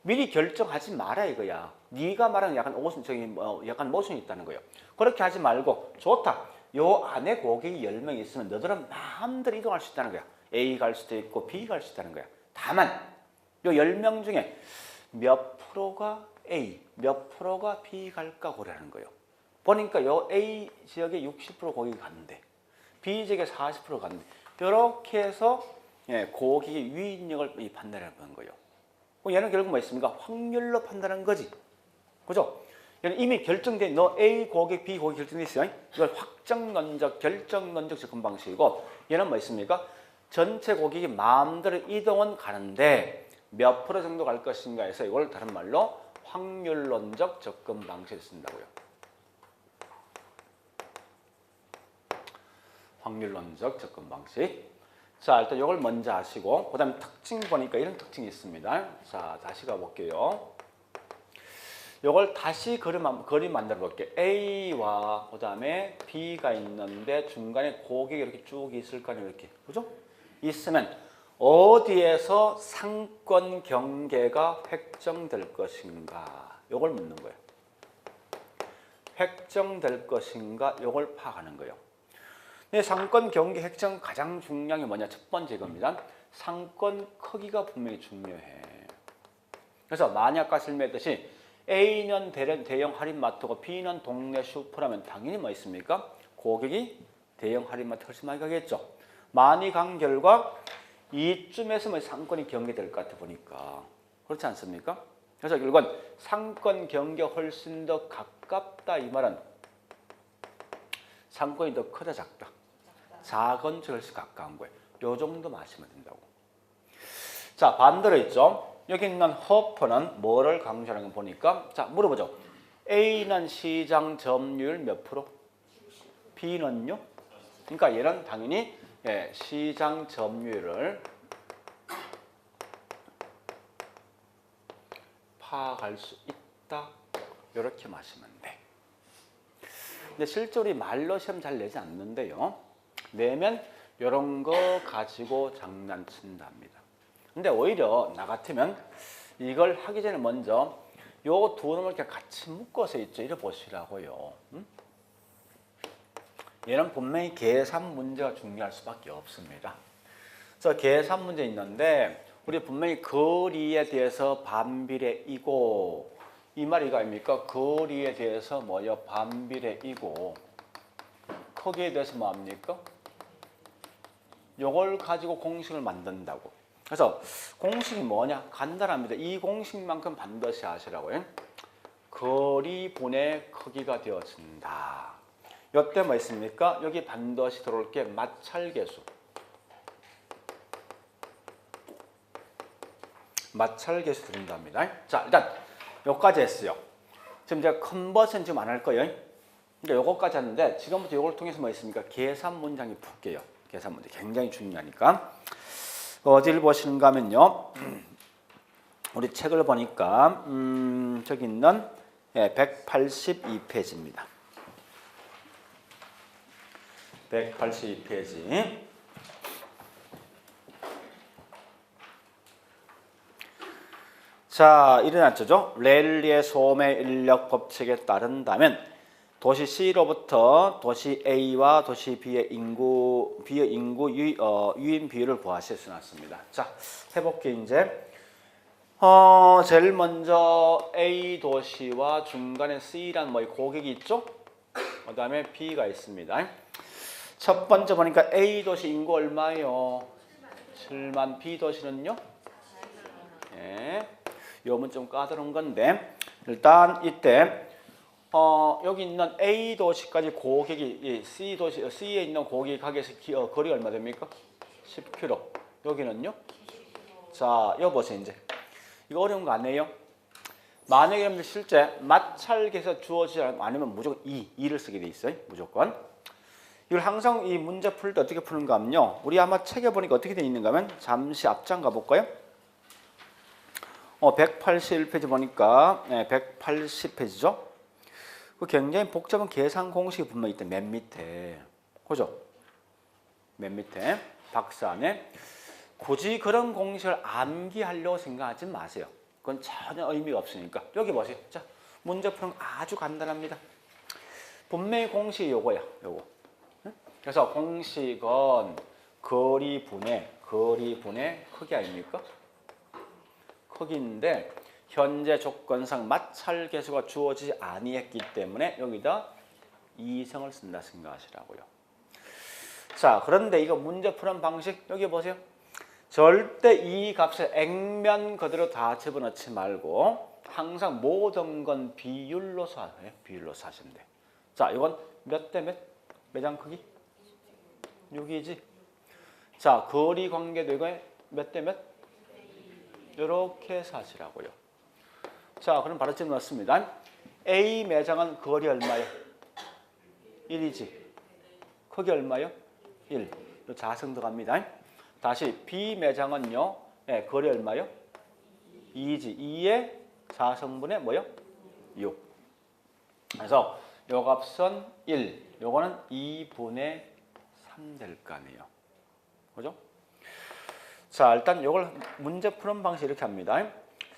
미리 결정하지 마라 이거야. 네가 말하는 약간 모순이 있다는 거예요. 그렇게 하지 말고 좋다. 요 안에 고객이 10명 있으면 너들은 마음대로 이동할 수 있다는 거야. A 갈 수도 있고 B 갈 수 있다는 거야. 다만 요 10명 중에 몇 프로가 A, 몇 프로가 B 갈까 고려하는 거예요. 보니까 요 A 지역에 60% 고객이 갔는데 B 지역에 40% 갔는데 이렇게 해서 고객의 유인력을 판단해보는 거예요. 얘는 결국 뭐 있습니까? 확률로 판단한 거지. 그죠? 얘는 이미 결정된 너 A 고객, B 고객 결정돼 있어요. 이걸 확정론적, 결정론적 접근 방식이고 얘는 뭐 있습니까? 전체 고객이 마음대로 이동은 가는데 몇 프로 정도 갈 것인가 해서 이걸 다른 말로 확률론적 접근 방식을 쓴다고요. 확률론적 접근 방식. 자, 일단 이걸 먼저 하시고 그 다음에 특징 보니까 이런 특징이 있습니다. 자, 다시 가볼게요. 이걸 다시 그림 만들어 볼게요. A와 그 다음에 B가 있는데 중간에 고객이 이렇게 쭉 있을 거 아니에요. 이렇게. 그죠? 있으면 어디에서 상권 경계가 획정될 것인가? 이걸 묻는 거예요. 획정될 것인가? 이걸 파악하는 거예요. 근데 상권 경계 획정 가장 중요한 게 뭐냐? 첫 번째 겁니다. 상권 크기가 분명히 중요해. 그래서 만약 아까 설명했듯이 A는 대형 할인마트고 B는 동네 슈퍼라면 당연히 뭐 있습니까? 고객이 대형 할인마트 훨씬 많이 가겠죠. 많이 간 결과 이쯤에서 뭐 상권이 경계될 것 같아 보니까 그렇지 않습니까? 그래서 결국은 상권 경계 훨씬 더 가깝다 이 말은 상권이 더 크다 작다? 작은 쪽에 훨씬 가까운 거예요. 요 정도 마시면 된다고. 자, 반대로 있죠. 여기 있는 허퍼는 뭐를 강조하는 거 보니까 자, 물어보죠. A는 시장 점유율 몇 프로? B는요? 그러니까 얘는 당연히 시장 점유율을 파악할 수 있다. 이렇게 마시면 돼. 근데 실제로 말로 시험 잘 내지 않는데요. 내면 이런 거 가지고 장난친답니다. 근데 오히려 나 같으면 이걸 하기 전에 먼저 요 두 놈을 이렇게 같이 묶어서 있죠. 이래 보시라고요. 얘는 분명히 계산 문제가 중요할 수밖에 없습니다. 그래서 계산 문제 있는데 우리 분명히 거리에 대해서 반비례이고 이 말이 이거 아닙니까? 거리에 대해서 뭐요? 반비례이고 크기에 대해서 뭐합니까? 요걸 가지고 공식을 만든다고. 그래서 공식이 뭐냐? 간단합니다. 이 공식만큼 반드시 아시라고요. 거리분의 크기가 되어진다. 이때 뭐 있습니까? 여기 반드시 들어올 게 마찰계수. 마찰계수 들어온답니다. 자, 일단 여기까지 했어요. 지금 제가 컨버전 지금 안 할 거예요. 그러니까 요거까지 했는데 지금부터 요걸 통해서 뭐 있습니까? 계산 문장이 풀게요. 계산 문제 굉장히 중요하니까. 어디를 보시는가 하면요. 우리 책을 보니까 저기 있는 182페이지입니다. 182페이지. 자, 일어났죠. 랠리의 소매 인력 법칙에 따른다면 도시 C로부터 도시 A와 도시 B의 인구 유인 비율을 구하실 수 있습니다. 자, 해볼게요. 이제 제일 먼저 A 도시와 중간에 C란 뭐 고객이 있죠. 그 다음에 B가 있습니다. 첫 번째 보니까 A 도시 인구 얼마예요? 7만. B 도시는요? 예. 요건 좀 까다로운 건데 일단 이때 여기 있는 A 도시까지 고객이 C 도시 C에 있는 고객 가게에서 거리가 얼마 됩니까? 10km. 여기는요? 자, 여기 보세요. 이제 이거 어려운 거 아니에요? 만약에 실제 마찰계에서 주어지지 않으면 무조건 2를 쓰게 돼 있어요. 무조건. 이걸 항상 이 문제 풀 때 어떻게 푸는가 하면요. 우리 아마 책에 보니까 어떻게 돼 있는가 하면 잠시 앞장 가볼까요? 181페이지 보니까 180페이지죠. 그 굉장히 복잡한 계산 공식이 분명히 있대. 맨 밑에. 그죠? 맨 밑에 박스 안에 굳이 그런 공식을 암기하려고 생각하지 마세요. 그건 전혀 의미가 없으니까. 여기 보세요. 자, 문제 푸는 거 아주 간단합니다. 분명히 공식이 요거야. 요거. 그래서 공식은 거리분의 크기 아닙니까? 크기인데 현재 조건상 마찰계수가 주어지지 아니했기 때문에 여기다 이성을 쓴다 생각하시라고요. 자, 그런데 이거 문제 푸는 방식 여기 보세요. 절대 이 값을 액면 그대로 다 집어넣지 말고 항상 모든 건 비율로서 하세요. 비율로서 하시면 돼. 자, 이건 몇 대 몇? 매장 크기? 6이지. 자, 거리 관계도 이거 몇 대 몇? 이렇게 사시라고요. 자, 그럼 바로 지금 넣습니다. A 매장은 거리 얼마요? 1이지. 크기 얼마요? 1. 자성 들어갑니다. 다시 B 매장은요. 네, 거리 얼마요? 2지. 2의 자성분의 뭐요? 6. 그래서 요 값은 1. 요거는 2분의 3 될 거 아니에요. 그죠? 자, 일단 요걸 문제 푸는 방식 이렇게 합니다.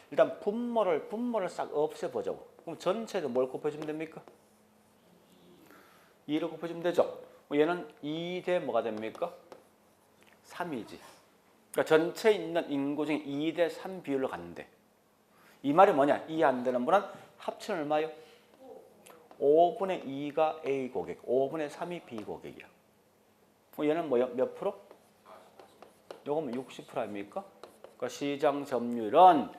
일단 분모를 싹 없애보자고. 그럼 전체를 뭘 곱해주면 됩니까? 2를 곱해주면 되죠. 얘는 2대 뭐가 됩니까? 3이지. 그러니까 전체에 있는 인구 중에 2대 3 비율로 갔는데 이 말이 뭐냐? 이해 안 되는 분은 합치는 얼마요? 5분의 2가 A 고객, 5분의 3이 B 고객이야. 얘는 뭐요? 몇 프로? 요거면 60% 아닙니까? 그러니까 시장 점유율은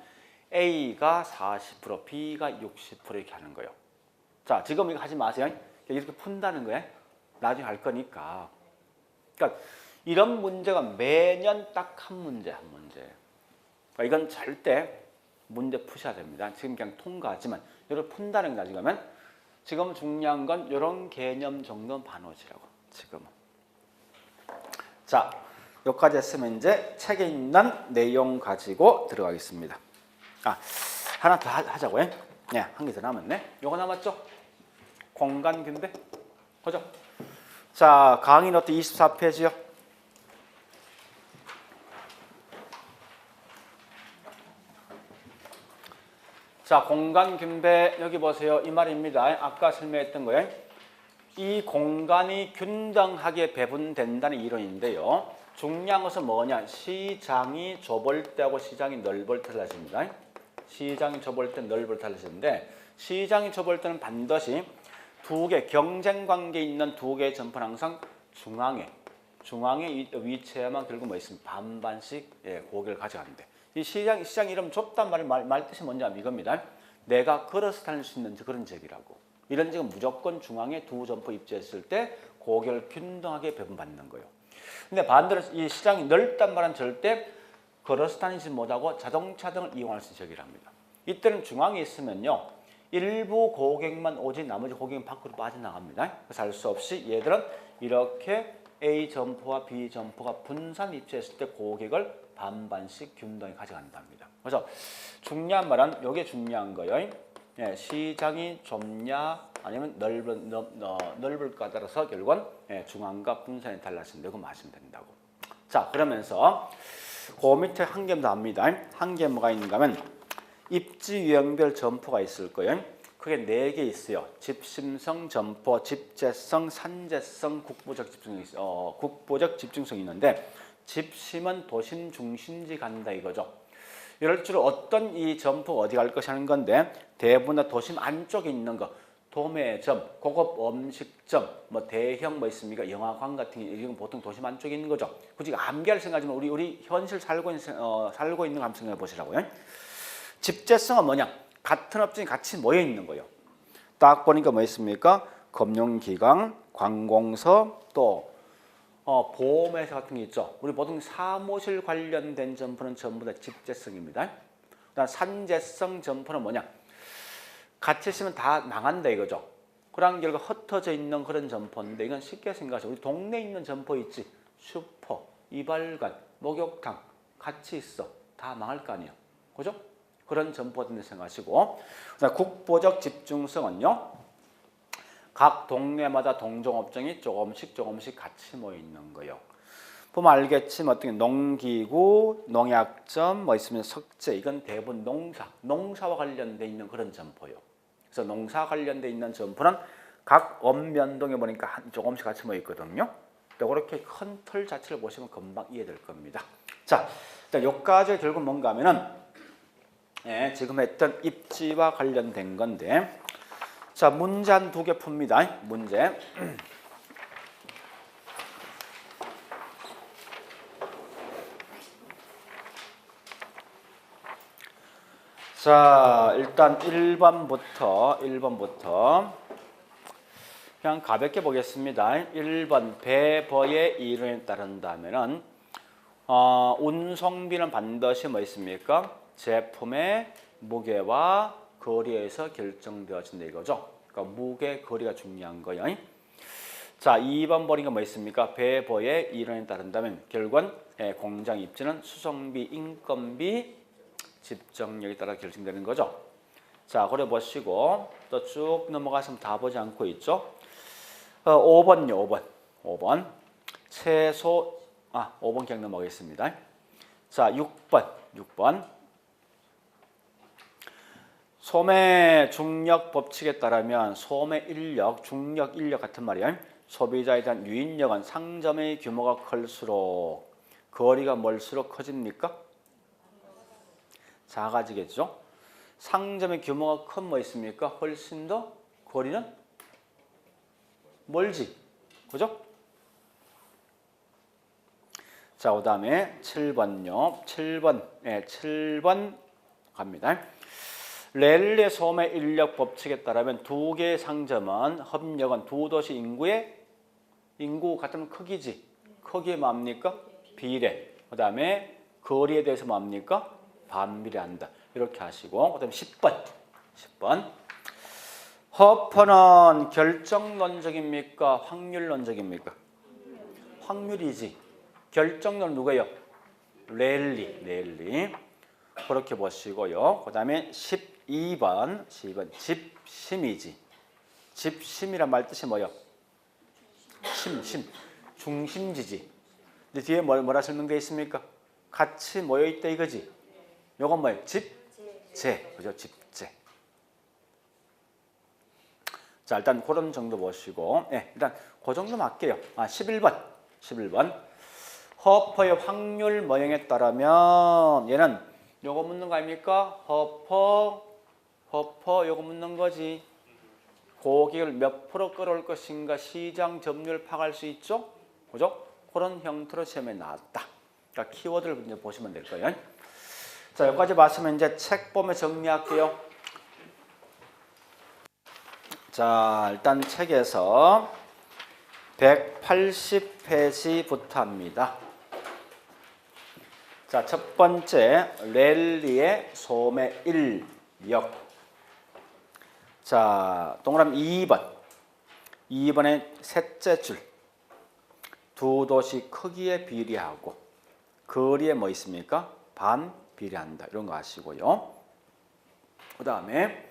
A가 40%, B가 60% 이렇게 하는 거예요. 자, 지금 이거 하지 마세요. 이렇게 푼다는 거예요. 나중에 할 거니까. 그러니까 이런 문제가 매년 딱 한 문제, 한 문제. 그러니까 이건 절대 문제 푸셔야 됩니다. 지금 그냥 통과하지만 이걸 푼다는 게 나중에 가면 지금 중요한 건 이런 개념 정도는 봐놓으시라고. 지금은. 자, 여기까지 했으면 이제 책에 있는 내용 가지고 들어가겠습니다. 하나 더 하자고요. 네, 한 개 더 남았네. 요거 남았죠? 공간 분배. 그죠? 자, 강의 노트 24페이지요. 자, 공간 균배 여기 보세요. 이 말입니다. 아까 설명했던 거예요. 이 공간이 균등하게 배분된다는 이론인데요. 중요한 것은 뭐냐? 시장이 좁을 때하고 시장이 넓을 때 달라집니다. 시장이 좁을 때 넓을 때 달라지는데 시장이 좁을 때는 반드시 두 개 경쟁 관계에 있는 두 개의 점포는 항상 중앙에 위치해야만 결국 뭐 있습니까? 반반씩 고개를 가져가는데 이 시장 이름 좁단 말 뜻이 뭔지 아면 이겁니다. 내가 걸어서 다닐 수 있는 그런 지역이라고. 이런 지역은 무조건 중앙에 두 점포 입지했을 때 고개를 균등하게 배분받는 거예요. 근데 반대로 이 시장이 넓단 말은 절대 걸어서 다니지 못하고 자동차 등을 이용할 수 있는 지역이랍니다. 이때는 중앙에 있으면요. 일부 고객만 오지 나머지 고객은 밖으로 빠져나갑니다. 그래서 할 수 없이 얘들은 이렇게 A 점포와 B 점포가 분산 입지했을 때 고객을 반반씩 균등히 가져간답니다. 그래서 중요한 말은 이게 중요한 거예요. 시장이 좁냐 아니면 넓을까 따라서 결국은 중앙과 분산이 달라진다고 말하시면 된다고. 자, 그러면서 그 밑에 한 개 더 합니다. 한 개 뭐가 있는가 하면 입지 유형별 점포가 있을 거예요. 그게 4개 있어요. 집심성 점포, 집재성, 산재성, 국보적 집중성이 있는데 집심은 도심 중심지 간다 이거죠. 이럴 줄 어떤 이 점포 어디 갈 것이 하는 건데 대부분 도심 안쪽에 있는 거 도매점, 고급 음식점, 뭐 대형 뭐 있습니까? 영화관 같은 게 이건 보통 도심 안쪽에 있는 거죠. 굳이 암기할 생각하지만 우리 현실 살고 있는 거 한번 생각해 보시라고요. 집재성은 뭐냐? 같은 업종이 같이 모여 있는 거예요. 딱 보니까 뭐 있습니까? 금융기관, 관공서, 또 보험회사 같은 게 있죠. 우리 보통 사무실 관련된 점포는 전부 다 집재성입니다. 그다음 산재성 점포는 뭐냐? 같이 있으면 다 망한다 이거죠. 그런 결과 흩어져 있는 그런 점포인데 이건 쉽게 생각하시죠. 우리 동네에 있는 점포 있지. 슈퍼, 이발관, 목욕탕 같이 있어. 다 망할 거 아니에요. 그죠? 그런 점포들 생각하시고 국보적 집중성은요. 각 동네마다 동종업종이 조금씩 같이 모여 있는 거예요. 보면 알겠지만 어떤 게 농기구, 농약점, 뭐 있으면 석재 이건 대부분 농사와 관련돼 있는 그런 점포예요. 그래서 농사 관련돼 있는 점포는 각 읍면동에 보니까 조금씩 같이 모여 있거든요. 그렇게 큰 틀 자체를 보시면 금방 이해될 겁니다. 자, 여기까지 결국 뭔가 하면은 지금 했던 입지와 관련된 건데 자, 문제 한 2개 풉니다. 문제. 자, 일단 1번부터 그냥 가볍게 보겠습니다. 1번 배버의 이론에 따른다면은 운송비는 반드시 뭐 있습니까? 제품의 무게와 거리에서 결정되어진다 이거죠. 그러니까 무게, 거리가 중요한 거예요. 자, 2번 보니까 뭐 있습니까? 배보의 이론에 따른다면 결국은 공장 입지는 수송비, 인건비, 집정력에 따라 결정되는 거죠. 자, 그래 보시고 또 쭉 넘어가서 다 보지 않고 있죠. 5번요, 5번. 최소 5번 그냥 넘어가겠습니다. 자, 6번. 소매 중력 법칙에 따르면 소매 인력, 중력 인력 같은 말이에요. 소비자에 대한 유인력은 상점의 규모가 클수록 거리가 멀수록 커집니까? 작아지겠죠. 상점의 규모가 큰 뭐 있습니까? 훨씬 더 거리는 멀지. 그죠? 자, 그 다음에 7번요. 7번 갑니다. 랠리의 소매 인력 법칙에 따르면 두 개의 상점은 협력은 두 도시 인구 같으면 크기지. 크기에 뭡니까? 비례. 그 다음에 거리에 대해서 뭡니까? 반비례한다. 이렇게 하시고 그 다음에 10번. 허퍼는 결정론적입니까? 확률론적입니까? 확률이지. 결정론 누구예요? 랠리. 그렇게 보시고요. 그 다음에 12번 집심이지. 집심이란 말 뜻이 뭐예요? 중심지지. 근데 뒤에 뭐라 설명되어 있습니까? 같이 모여있다 이거지. 요건 뭐예요? 집재. 그죠? 집재. 자, 일단 그런 정도 보시고 일단 그 정도만 할게요. 11번. 허퍼의 확률 모형에 따르면 얘는 요거 묻는 거 아닙니까? 허퍼 요거 묻는 거지. 고객을 몇 프로 끌어올 것인가 시장 점유율 파악할 수 있죠? 그죠? 그런 형태로 시험에 나왔다. 그러니까 키워드를 이제 보시면 될 거예요. 자, 여기까지 봤으면 이제 책 보면 정리할게요. 자, 일단 책에서 180페이지부터 합니다. 자, 첫 번째 랠리의 소매 인력. 자, 동그라미 2번의 셋째 줄. 두 도시 크기에 비례하고 거리에 뭐 있습니까? 반비례한다. 이런 거 아시고요. 그 다음에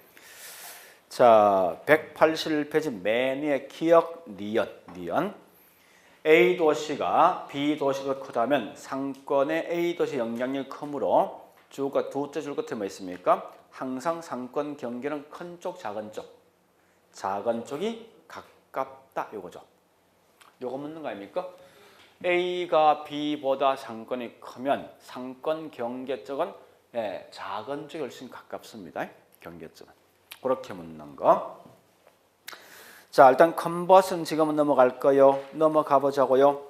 자, 181페이지 맨 위에 기억 니은. A 도시가 B 도시가 크다면 상권의 A 도시 영향력이 크므로 주가 두째 줄 끝에 뭐 있습니까? 항상 상권 경계는 큰 쪽, 작은 쪽이 가깝다 이거죠. 요거 묻는 거 아닙니까? A가 B보다 상권이 크면 상권 경계 쪽은 작은 쪽이 훨씬 가깝습니다. 경계 쪽은. 그렇게 묻는 거. 자, 일단 컨버스는 지금은 넘어갈까요? 넘어가 보자고요.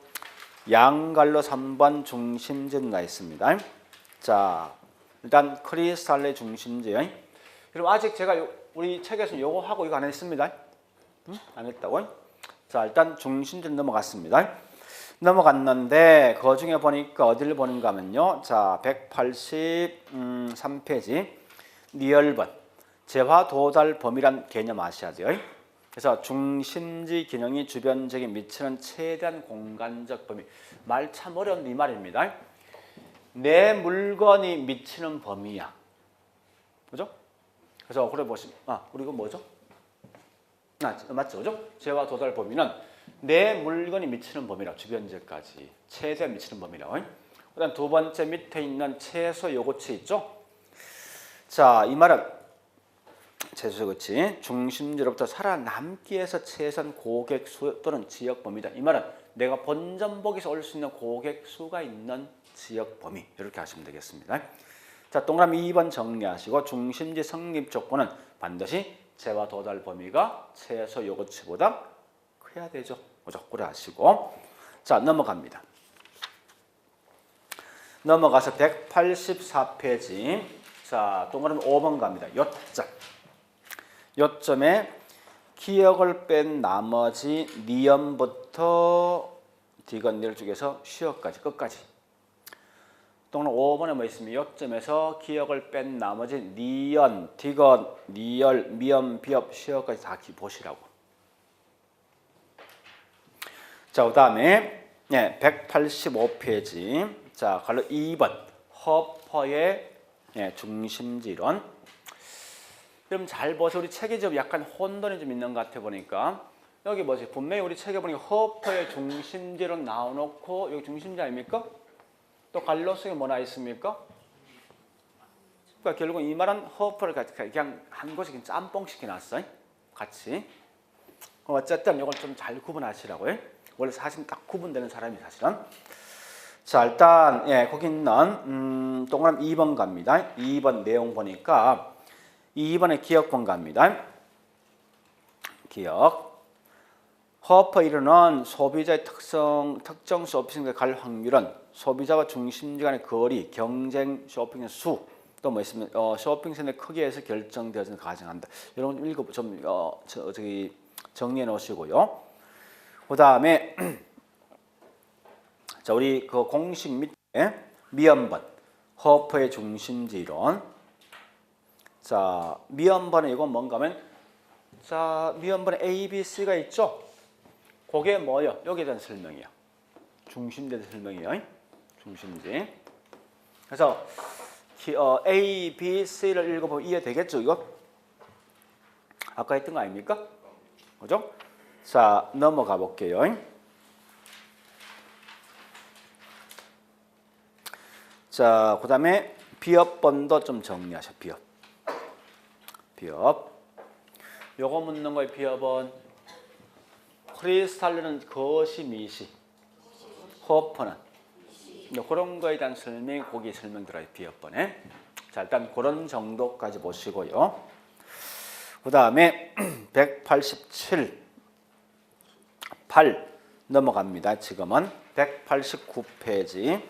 양갈로 3번 중심지는 나 있습니다. 자, 일단 크리스탈의 중심지. 그럼 아직 제가 우리 책에서 요거 하고 이거 안 했습니다. 안 했다고? 자, 일단 중심지는 넘어갔습니다. 넘어갔는데 그 중에 보니까 어디를 보는가 하면요. 자, 183페이지 리얼번 재화 도달 범위란 개념 아셔야 돼요. 그래서 중심지 기능이 주변적에 미치는 최대한 공간적 범위. 말 참 어려운 이 말입니다. 내 물건이 미치는 범위야. 그죠? 그래서 그래 보시면 우리 이거 뭐죠? 맞죠? 그죠? 재화 도달 범위는 내 물건이 미치는 범위라. 주변적까지 최대한 미치는 범위라. 그다음 두 번째 밑에 있는 최소 요거치 있죠? 자, 이 말은 최소 요거치 중심지로부터 살아남기 위해서 최선 고객 수 또는 지역 범위다. 이 말은 내가 본점복에서 올 수 있는 고객 수가 있는 지역 범위. 이렇게 하시면 되겠습니다. 자, 동그라미 2번 정리하시고 중심지 성립 조건은 반드시 재화 도달 범위가 최소 요거치보다 커야 되죠. 그래 하시고 자, 넘어갑니다. 넘어가서 184페이지 자, 동그라미 5번 갑니다. 요점에 기억을 뺀 나머지 니은부터 디귿 내려쪽에서 쉬어까지 끝까지 또는 5번에 뭐 있으면 요점에서 기억을 뺀 나머지 니언, 디귿, 니얼, 미연, 비업, 시어까지 다 보시라고. 자, 그 다음에 185페이지. 자, 갈로 2번 허퍼의 중심지론. 그럼 잘 보세요. 우리 책에 좀 약간 혼돈이 좀 있는 것 같아 보니까 여기 보세요. 분명히 우리 책에 보니까 허퍼의 중심지론 나와놓고 여기 중심지 아닙니까? 또 갈로 속에 뭐 나 있습니까? 그러니까 결국 이 말은 허퍼를 그냥 한 곳에 그냥 짬뽕 시켜놨어. 같이. 어쨌든 이걸 좀 잘 구분하시라고요. 원래 사실 딱 구분되는 사람이 사실은. 자, 일단 거기 있는 동그라미 2번 갑니다. 2번 내용 보니까 2번에 기억본 갑니다. 기억. 허퍼 이론은 소비자의 특정 쇼핑에 갈 확률은 소비자와 중심지 간의 거리, 경쟁 쇼핑의 수, 또 뭐 있으면 쇼핑센터의 크기에서 결정되어서 가정한다. 이런 거 읽어 좀 저기 정리해 놓으시고요. 그다음에 자, 우리 그 공식 밑에 미연번 허퍼의 중심지 이론. 자, 미연번은 이건 뭔가 하면 자, 미연번에 A, B, C가 있죠? 그게 뭐예요? 여기에 대한 설명이에요. 중심지에 대한 설명이에요. 중심지. 그래서 A, B, C를 읽어보면 이해되겠죠? 이거? 아까 했던 거 아닙니까? 그죠? 자, 넘어가 볼게요. 자, 그 다음에 비업번도 좀 정리하셔. 비업. 요거 묻는 거예요. 비업은 크리스탈르는 거시 미시, 허퍼는 그런 거에 대한 설명이 거기 설명 들어요. 비업번에. 자, 일단 그런 정도까지 보시고요. 그 다음에 187, 8 넘어갑니다. 지금은 189페이지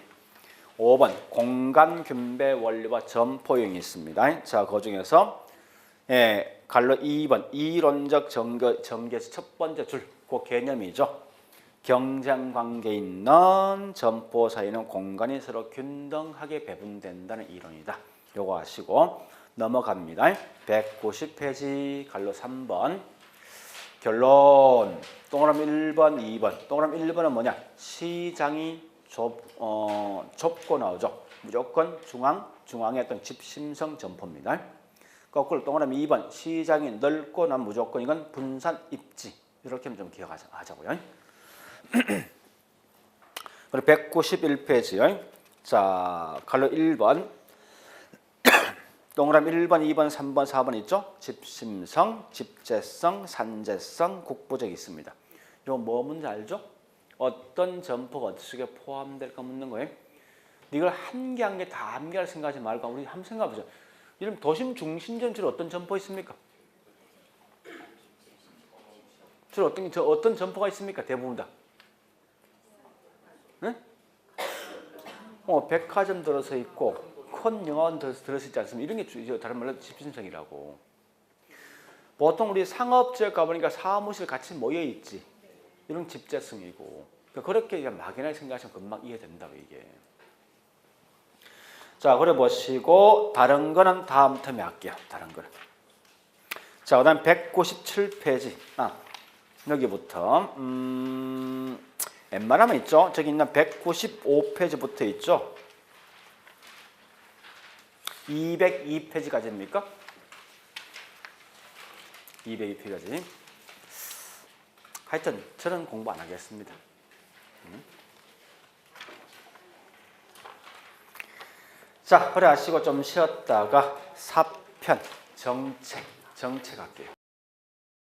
5번 공간 분배 원리와 점포형이 있습니다. 자, 그 중에서 갈로 2번 이론적 전개에서 첫 번째 줄, 그 개념이죠. 경쟁 관계에 있는 점포 사이는 공간이 서로 균등하게 배분된다는 이론이다. 요거 아시고 넘어갑니다. 190페이지 갈로 3번 결론. 동그라미 1번, 2번. 동그라미 1번은 뭐냐? 시장이 좁고 나오죠. 무조건 중앙의 어떤 집심성 점포입니다. 거꾸로 동그라미 2번 시장이 넓고 난 무조건 이건 분산 입지. 이렇게 좀 기억하자고요. 그리고 191페이지요. 자, 갈로 1번 동그라미 1번, 2번, 3번, 4번 있죠? 집심성, 집재성, 산재성, 국부적이 있습니다. 이거 뭐 문제 알죠? 어떤 점포가 어떻게 포함될까 묻는 거예요. 이걸 한 개 한 개 다 암기할 생각하지 말고 우리 한번 생각해보죠. 이런 도심 중심지는 주로 어떤 점포 있습니까? 주로 어떤 점포가 있습니까? 대부분 다. 네? 백화점 들어서 있고 큰 영화관 들어서 있지 않습니까? 이런 게 다른 말로 집심성이라고. 보통 우리 상업지역 가보니까 사무실 같이 모여 있지. 이런 집재성이고. 그러니까 그렇게 막연하게 생각하시면 금방 이해된다고 이게. 자, 그래 보시고 다른 거는 다음 텀에 할게요. 다른 거는. 자, 그다음 197페이지. 여기부터 웬만하면 있죠. 저기 있는 195페이지부터 있죠. 202페이지까지입니까? 202페이지까지. 하여튼 저는 공부 안 하겠습니다. 자, 그래 하시고 좀 쉬었다가 사편 정책 할게요.